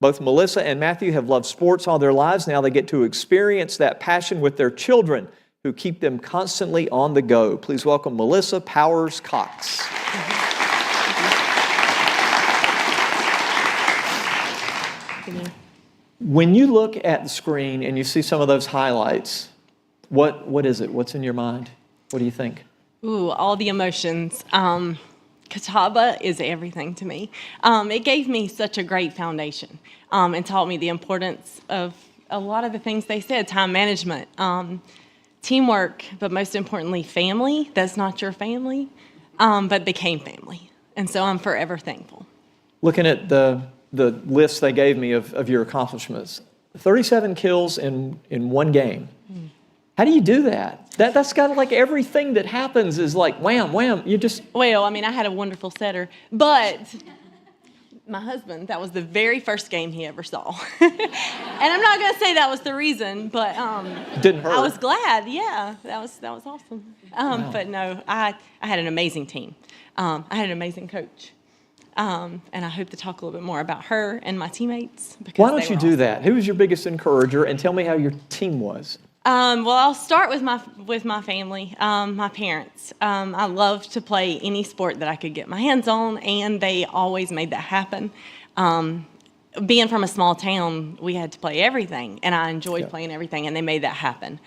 Both Melissa and Matthew have loved sports all their lives. Now they get to experience that passion with their children, who keep them constantly on the go. Please welcome Melissa Powers Cox. When you look at the screen and you see some of those highlights, what is it? What's in your mind? What do you think? Ooh, all the emotions. Catawba is everything to me. It gave me such a great foundation and taught me the importance of a lot of the things they said, time management, teamwork, but most importantly, family. That's not your family, but became family. And so I'm forever thankful. Looking at the list they gave me of your accomplishments, 37 kills in one game. How do you do that? That's got to, like, everything that happens is like wham, wham. You just... Well, I mean, I had a wonderful setter, but my husband, that was the very first game he ever saw. And I'm not going to say that was the reason, but Didn't hurt. I was glad. Yeah, that was awesome. But no, I had an amazing team. I had an amazing coach. And I hope to talk a little bit more about her and my teammates. Because Why don't they you were do awesome. that? Who was your biggest encourager? And tell me how your team was. Well, I'll start with my family, my parents. I loved to play any sport that I could get my hands on, and they always made that happen. Being from a small town, we had to play everything, and I enjoyed playing everything, and they made that happen.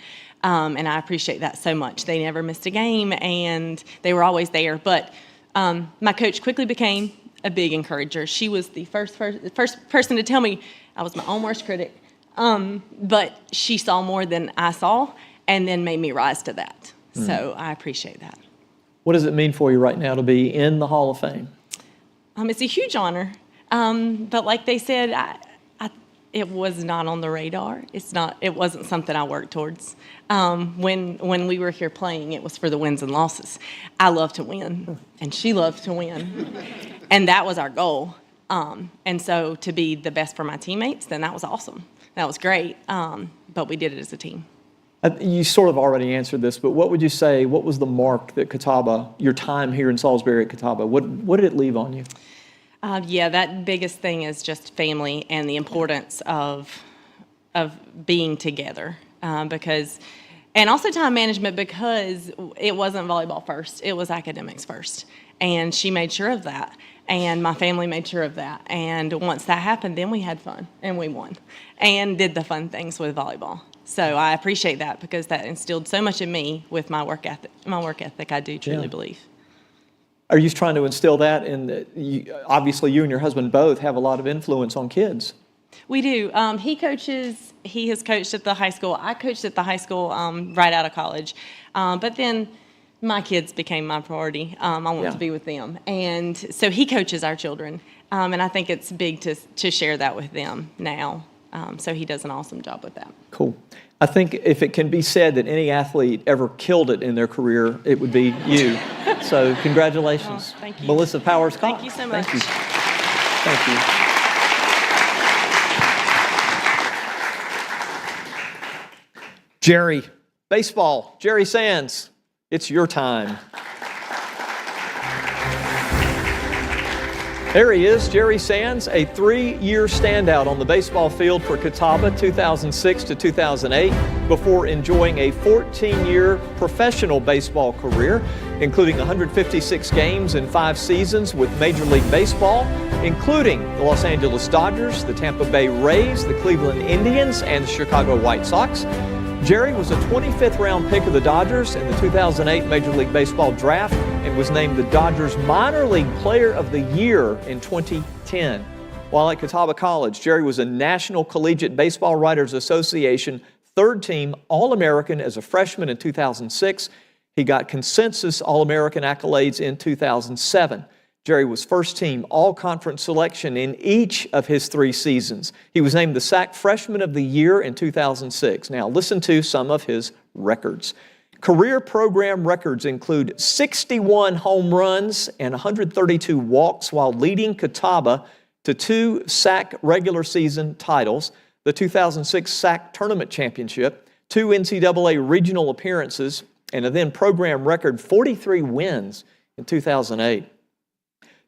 And I appreciate that so much. They never missed a game, and they were always there. But my coach quickly became a big encourager. She was the first person to tell me I was my own worst critic. But she saw more than I saw and then made me rise to that. So I appreciate that. What does it mean for you right now to be in the Hall of Fame? It's a huge honor. But like they said, it was not on the radar. It wasn't something I worked towards. When we were here playing, it was for the wins and losses. I love to win, and she loved to win. And that was our goal. And so to be the best for my teammates, then that was awesome. That was great, but we did it as a team. You sort of already answered this, but what would you say, what was the mark that Catawba, your time here in Salisbury at Catawba, what did it leave on you? Yeah, that biggest thing is just family and the importance of being together because, and also time management because it wasn't volleyball first, it was academics first. And she made sure of that. And my family made sure of that. And once that happened, then we had fun and we won and did the fun things with volleyball. So I appreciate that because that instilled so much in me with my work ethic. I do truly believe. Are you trying to instill that in, obviously you and your husband both have a lot of influence on kids. We do. He has coached at the high school. I coached at the high school right out of college. But then my kids became my priority. I want to be with them. And so he coaches our children. And I think it's big to share that with them now. So he does an awesome job with that. Cool. I think if it can be said that any athlete ever killed it in their career, it would be you. So congratulations. Oh, thank you. Melissa Powers-Cox. Thank you so much. Thank you. Thank you. Jerry, baseball, Jerry Sands, it's your time. There he is, Jerry Sands, a 3-year standout on the baseball field for Catawba 2006 to 2008 before enjoying a 14-year professional baseball career, including 156 games in 5 seasons with Major League Baseball, including the Los Angeles Dodgers, the Tampa Bay Rays, the Cleveland Indians, and the Chicago White Sox. Jerry was a 25th round pick of the Dodgers in the 2008 Major League Baseball draft and was named the Dodgers Minor League Player of the Year in 2010. While at Catawba College, Jerry was a National Collegiate Baseball Writers Association third-team All-American as a freshman in 2006. He got consensus All-American accolades in 2007. Jerry was first-team All-Conference selection in each of his 3 seasons. He was named the SAC Freshman of the Year in 2006. Now, listen to some of his records. Career program records include 61 home runs and 132 walks while leading Catawba to 2 SAC regular season titles, the 2006 SAC Tournament Championship, 2 NCAA regional appearances, and a then program record 43 wins in 2008.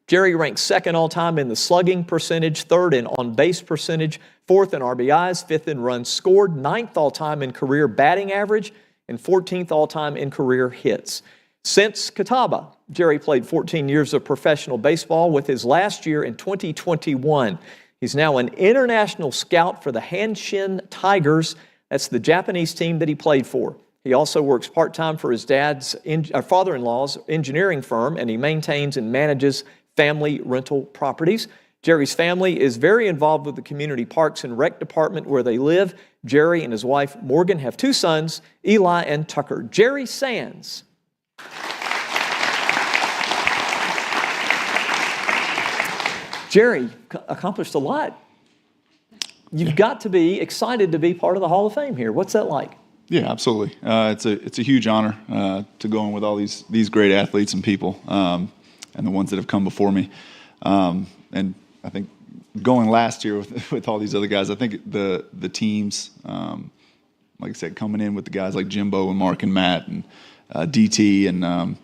Jerry ranks 2nd all-time in the slugging percentage, 3rd in on-base percentage, 4th in RBIs, 5th in runs scored, 9th all-time in career batting average, and 14th all-time in career hits. Since Catawba, Jerry played 14 years of professional baseball with his last year in 2021. He's now an international scout for the Hanshin Tigers. That's the Japanese team that he played for. He also works part-time for his father-in-law's engineering firm, and he maintains and manages family rental properties. Jerry's family is very involved with the community parks and rec department where they live. Jerry and his wife, Morgan, have 2 sons, Eli and Tucker. Jerry Sands. Jerry accomplished a lot. You've got to be excited to be part of the Hall of Fame here. What's that like? Yeah, absolutely. It's a huge honor to go in with all these great athletes and people, and the ones that have come before me. And I think going last year with all these other guys, I think the teams, like I said, coming in with the guys like Jimbo and Mark and Matt and DT and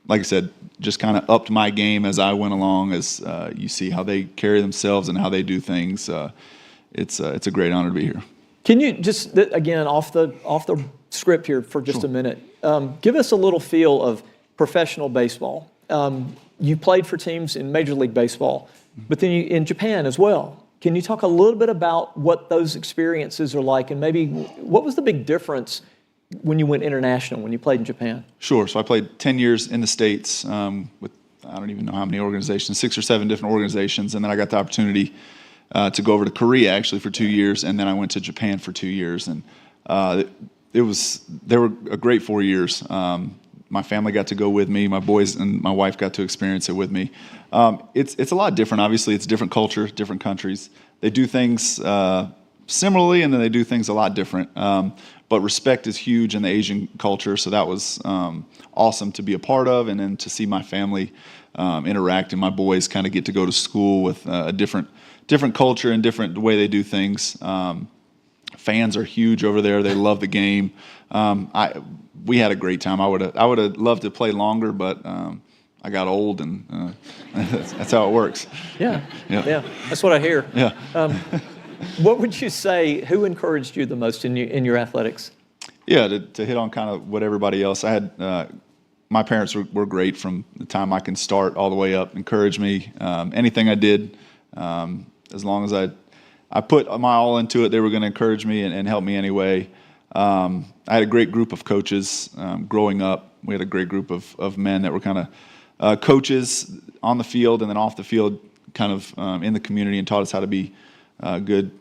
like I said, just kind of upped my game as I went along. As you see how they carry themselves and how they do things, it's a great honor to be here. Can you just, again, off the script here for just a minute, give us a little feel of professional baseball. You played for teams in Major League Baseball, but then in Japan as well. Can you talk a little bit about what those experiences are like, and maybe what was the big difference when you went international, when you played in Japan? Sure. So I played 10 years in the States with, I don't even know how many organizations, 6 or 7 different organizations, and then I got the opportunity to go over to Korea actually for 2 years, and then I went to Japan for 2 years, and they were a great 4 years. My family got to go with me. My boys and my wife got to experience it with me. It's a lot different. Obviously, it's different culture, different countries. They do things similarly, and then they do things a lot different. But respect is huge in the Asian culture, so that was awesome to be a part of, and then to see my family interact, and my boys kind of get to go to school with a different culture and different way they do things. Fans are huge over there. They love the game. We had a great time. I would have loved to play longer, but I got old, and that's how it works. Yeah, that's what I hear. Yeah. What would you say, who encouraged you the most in your athletics? Yeah, to hit on kind of what everybody else, I had, my parents were great from the time I can start all the way up, encouraged me. Anything I did, as long as I put my all into it, they were going to encourage me and help me anyway. I had a great group of coaches growing up. We had a great group of men that were kind of coaches on the field and then off the field, kind of in the community, and taught us how to be good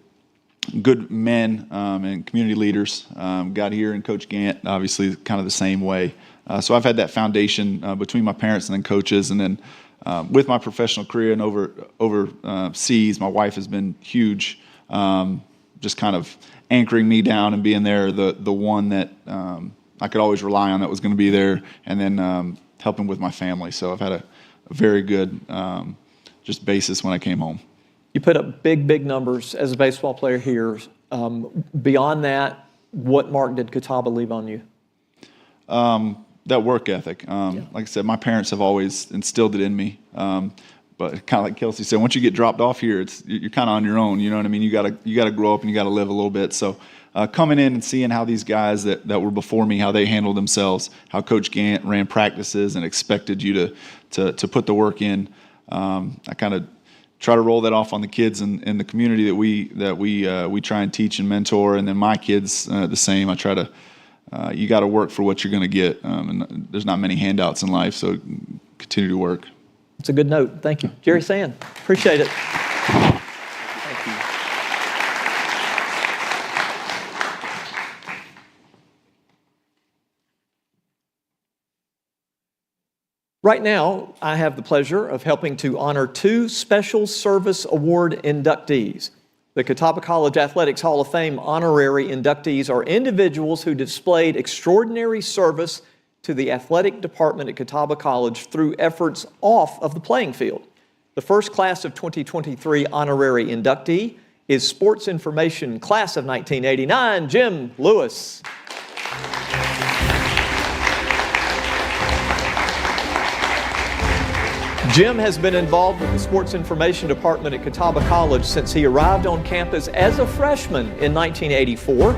men and community leaders. Got here, and Coach Gant, obviously, kind of the same way. So I've had that foundation between my parents and then coaches, and then with my professional career and overseas, my wife has been huge, just kind of anchoring me down and being there, the one that I could always rely on that was going to be there, and then helping with my family. So I've had a very good just basis when I came home. You put up big numbers as a baseball player here. Beyond that, what mark did Catawba leave on you? That work ethic. Like I said, my parents have always instilled it in me. But kind of like Kelsey said, once you get dropped off here, you're kind of on your own. You know what I mean? You gotta grow up and you gotta live a little bit. So coming in and seeing how these guys that were before me, how they handled themselves, how Coach Gant ran practices and expected you to put the work in. I kind of try to roll that off on the kids in the community that we try and teach and mentor, and then my kids the same. I try to. You got to work for what you're going to get, and there's not many handouts in life, so continue to work. It's a good note. Thank you. Jerry Sand, appreciate it. Thank you. Right now, I have the pleasure of helping to honor 2 Special Service Award inductees. The Catawba College Athletics Hall of Fame honorary inductees are individuals who displayed extraordinary service to the athletic department at Catawba College through efforts off of the playing field. The first class of 2023 honorary inductee is Sports Information Class of 1989, Jim Lewis. Jim has been involved with the Sports Information Department at Catawba College since he arrived on campus as a freshman in 1984.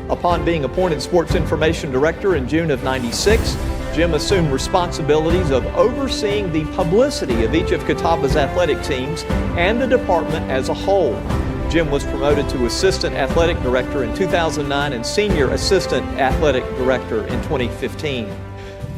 Upon being appointed Sports Information Director in June of '96, Jim assumed responsibilities of overseeing the publicity of each of Catawba's athletic teams and the department as a whole. Jim was promoted to Assistant Athletic Director in 2009 and Senior Assistant Athletic Director in 2015.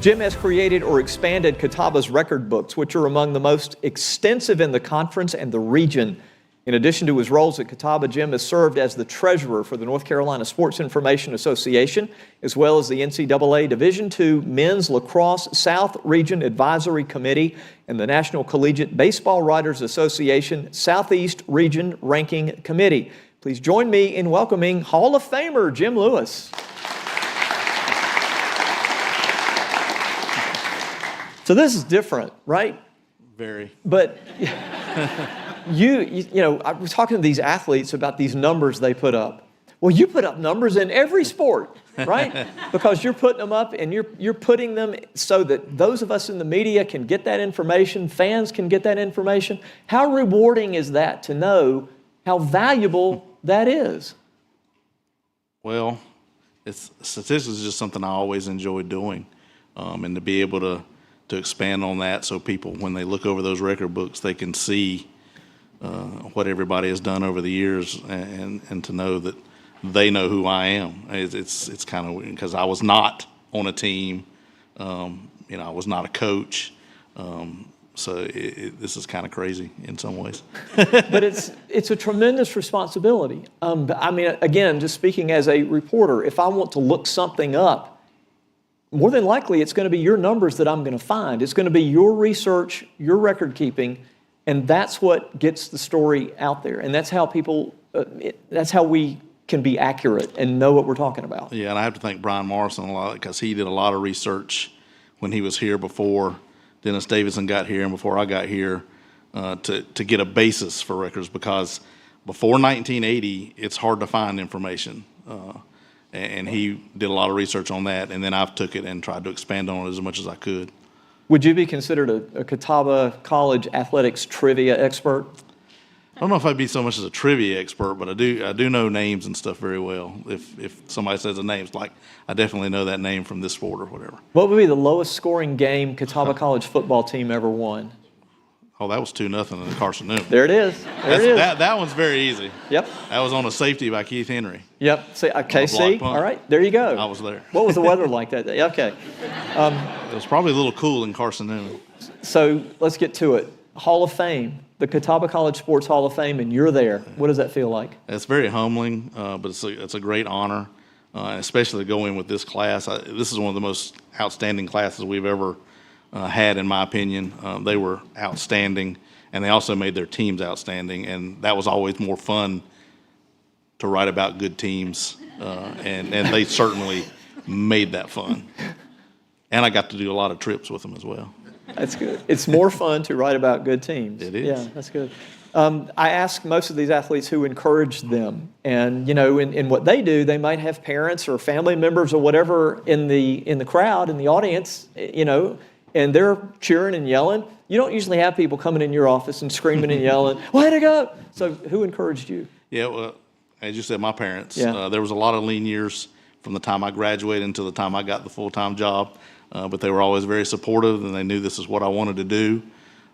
Jim has created or expanded Catawba's record books, which are among the most extensive in the conference and the region. In addition to his roles at Catawba, Jim has served as the treasurer for the North Carolina Sports Information Association, as well as the NCAA Division II Men's Lacrosse South Region Advisory Committee and the National Collegiate Baseball Writers Association Southeast Region Ranking Committee. Please join me in welcoming Hall of Famer Jim Lewis. So this is different, right? Very. But I was talking to these athletes about these numbers they put up. Well, you put up numbers in every sport, right? Because you're putting them up and you're putting them so that those of us in the media can get that information, fans can get that information. How rewarding is that to know how valuable that is? Well, statistics is just something I always enjoyed doing, and to be able to expand on that so people, when they look over those record books, they can see what everybody has done over the years, and to know that they know who I am. It's kind of weird because I was not on a team, I was not a coach. So this is kind of crazy in some ways. But it's a tremendous responsibility. I mean, again, just speaking as a reporter, if I want to look something up, more than likely it's going to be your numbers that I'm going to find. It's going to be your research, your record keeping, and that's what gets the story out there. And that's how that's how we can be accurate and know what we're talking about. Yeah, and I have to thank Brian Morrison a lot because he did a lot of research when he was here before Dennis Davidson got here and before I got here to get a basis for records, because before 1980, it's hard to find information. And he did a lot of research on that, and then I've took it and tried to expand on it as much as I could. Would you be considered a Catawba College athletics trivia expert? I don't know if I'd be so much as a trivia expert, but I do know names and stuff very well. If somebody says a name, it's like I definitely know that name from this sport or whatever. What would be the lowest scoring game Catawba College football team ever won? Oh, that was 2-0 in Carson Newman. There it is. There it is. That one's very easy. Yep. That was on a safety by Keith Henry. Yep. See, okay, see? All right, there you go. I was there. What was the weather like that day? Okay. It was probably a little cool in Carson Newman. So let's get to it. Hall of Fame, the Catawba College Sports Hall of Fame, and you're there. What does that feel like? It's very humbling, but it's a great honor, especially to go in with this class. This is one of the most outstanding classes we've ever had, in my opinion. They were outstanding, and they also made their teams outstanding, and that was always more fun to write about good teams, and they certainly made that fun. And I got to do a lot of trips with them as well. That's good. It's more fun to write about good teams. It is. Yeah, that's good. I ask most of these athletes who encourage them. And, in what they do, they might have parents or family members or whatever in the crowd, in the audience, and they're cheering and yelling. You don't usually have people coming in your office and screaming and yelling, way to go. So who encouraged you? Yeah, well, as you said, my parents. Yeah. There was a lot of lean years from the time I graduated until the time I got the full-time job. But they were always very supportive, and they knew this is what I wanted to do.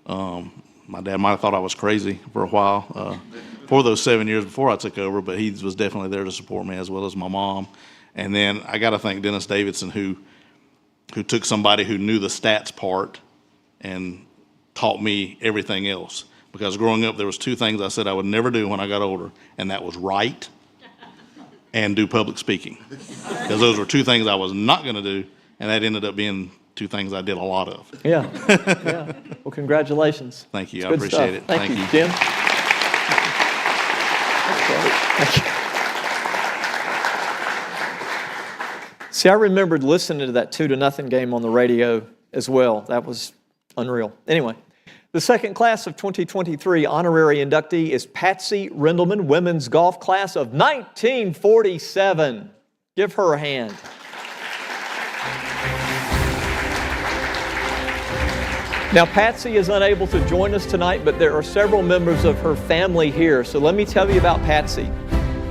My dad might have thought I was crazy for a while for those 7 years before I took over, but he was definitely there to support me, as well as my mom. And then I got to thank Dennis Davidson, who took somebody who knew the stats part and taught me everything else. Because growing up, there was two things I said I would never do when I got older, and that was write and do public speaking. Because those were two things I was not going to do. And that ended up being two things I did a lot of. Yeah. Yeah. Well, congratulations. Thank you. It's I good appreciate stuff. it. Thank you, you. Jim. Thank you. See, I remembered listening to that 2-0 game on the radio as well. That was unreal. Anyway, the second class of 2023 honorary inductee is Patsy Rendelman, women's golf class of 1947. Give her a hand. Now, Patsy is unable to join us tonight, but there are several members of her family here. So let me tell you about Patsy.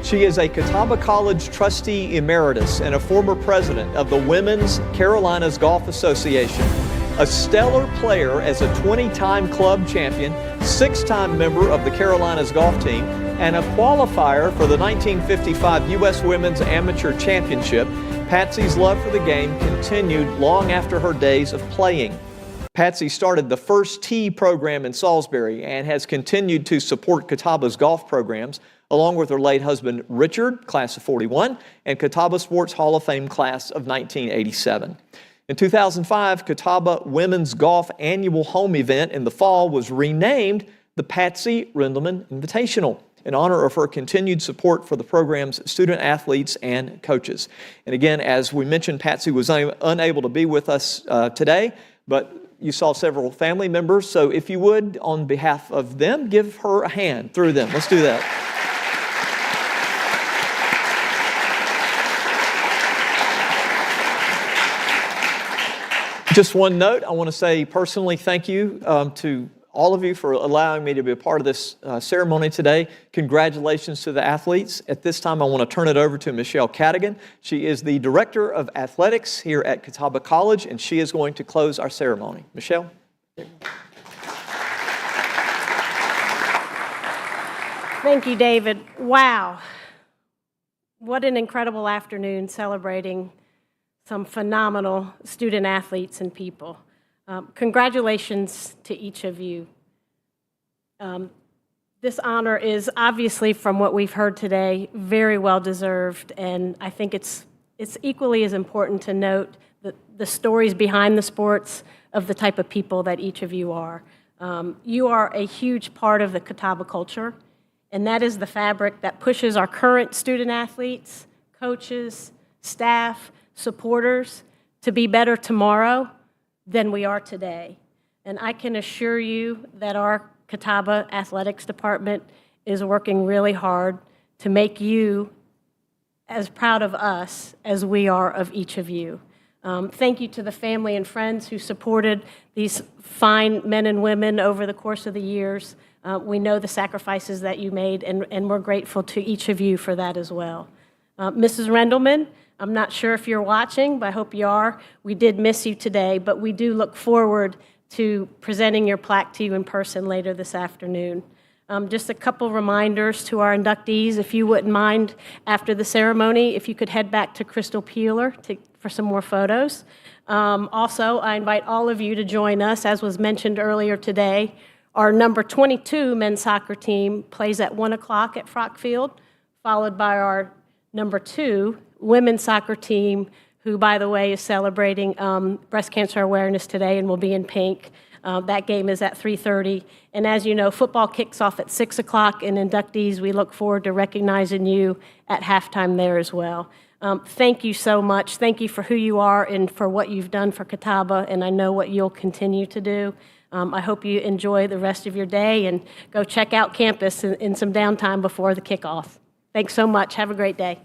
She is a Catawba College trustee emeritus and a former president of the Women's Carolinas Golf Association, a stellar player as a 20-time club champion, 6-time member of the Carolinas golf team, and a qualifier for the 1955 U.S. Women's Amateur Championship. Patsy's love for the game continued long after her days of playing. Patsy started the First Tee program in Salisbury and has continued to support Catawba's golf programs, along with her late husband Richard, class of 41, and Catawba Sports Hall of Fame class of 1987. In 2005, Catawba Women's Golf Annual Home Event in the fall was renamed the Patsy Rendelman Invitational in honor of her continued support for the program's student athletes and coaches. And again, as we mentioned, Patsy was unable to be with us today, but you saw several family members. So if you would, on behalf of them, give her a hand through them. Let's do that. Just one note, I want to say personally thank you to all of you for allowing me to be a part of this ceremony today. Congratulations to the athletes. At this time, I want to turn it over to Michelle Cadigan. She is the Director of Athletics here at Catawba College, and she is going to close our ceremony. Michelle? Thank you, David. Wow. What an incredible afternoon celebrating some phenomenal student athletes and people. Congratulations to each of you. This honor is obviously, from what we've heard today, very well deserved, and I think it's equally as important to note the stories behind the sports of the type of people that each of you are. You are a huge part of the Catawba culture, and that is the fabric that pushes our current student athletes, coaches, staff, supporters to be better tomorrow than we are today. And I can assure you that our Catawba Athletics Department is working really hard to make you as proud of us as we are of each of you. Thank you to the family and friends who supported these fine men and women over the course of the years. We know the sacrifices that you made, and we're grateful to each of you for that as well. Mrs. Rendleman, I'm not sure if you're watching, but I hope you are. We did miss you today, but we do look forward to presenting your plaque to you in person later this afternoon. Just a couple reminders to our inductees, if you wouldn't mind, after the ceremony, if you could head back to Crystal Peeler for some more photos. Also, I invite all of you to join us, as was mentioned earlier today. Our number 22 men's soccer team plays at 1 o'clock at Frock Field, followed by our number 2 women's soccer team, who, by the way, is celebrating breast cancer awareness today and will be in pink. That game is at 3:30. And as you know, football kicks off at 6 o'clock, and inductees, we look forward to recognizing you at halftime there as well. Thank you so much. Thank you for who you are and for what you've done for Catawba, and I know what you'll continue to do. I hope you enjoy the rest of your day and go check out campus in some downtime before the kickoff. Thanks so much. Have a great day.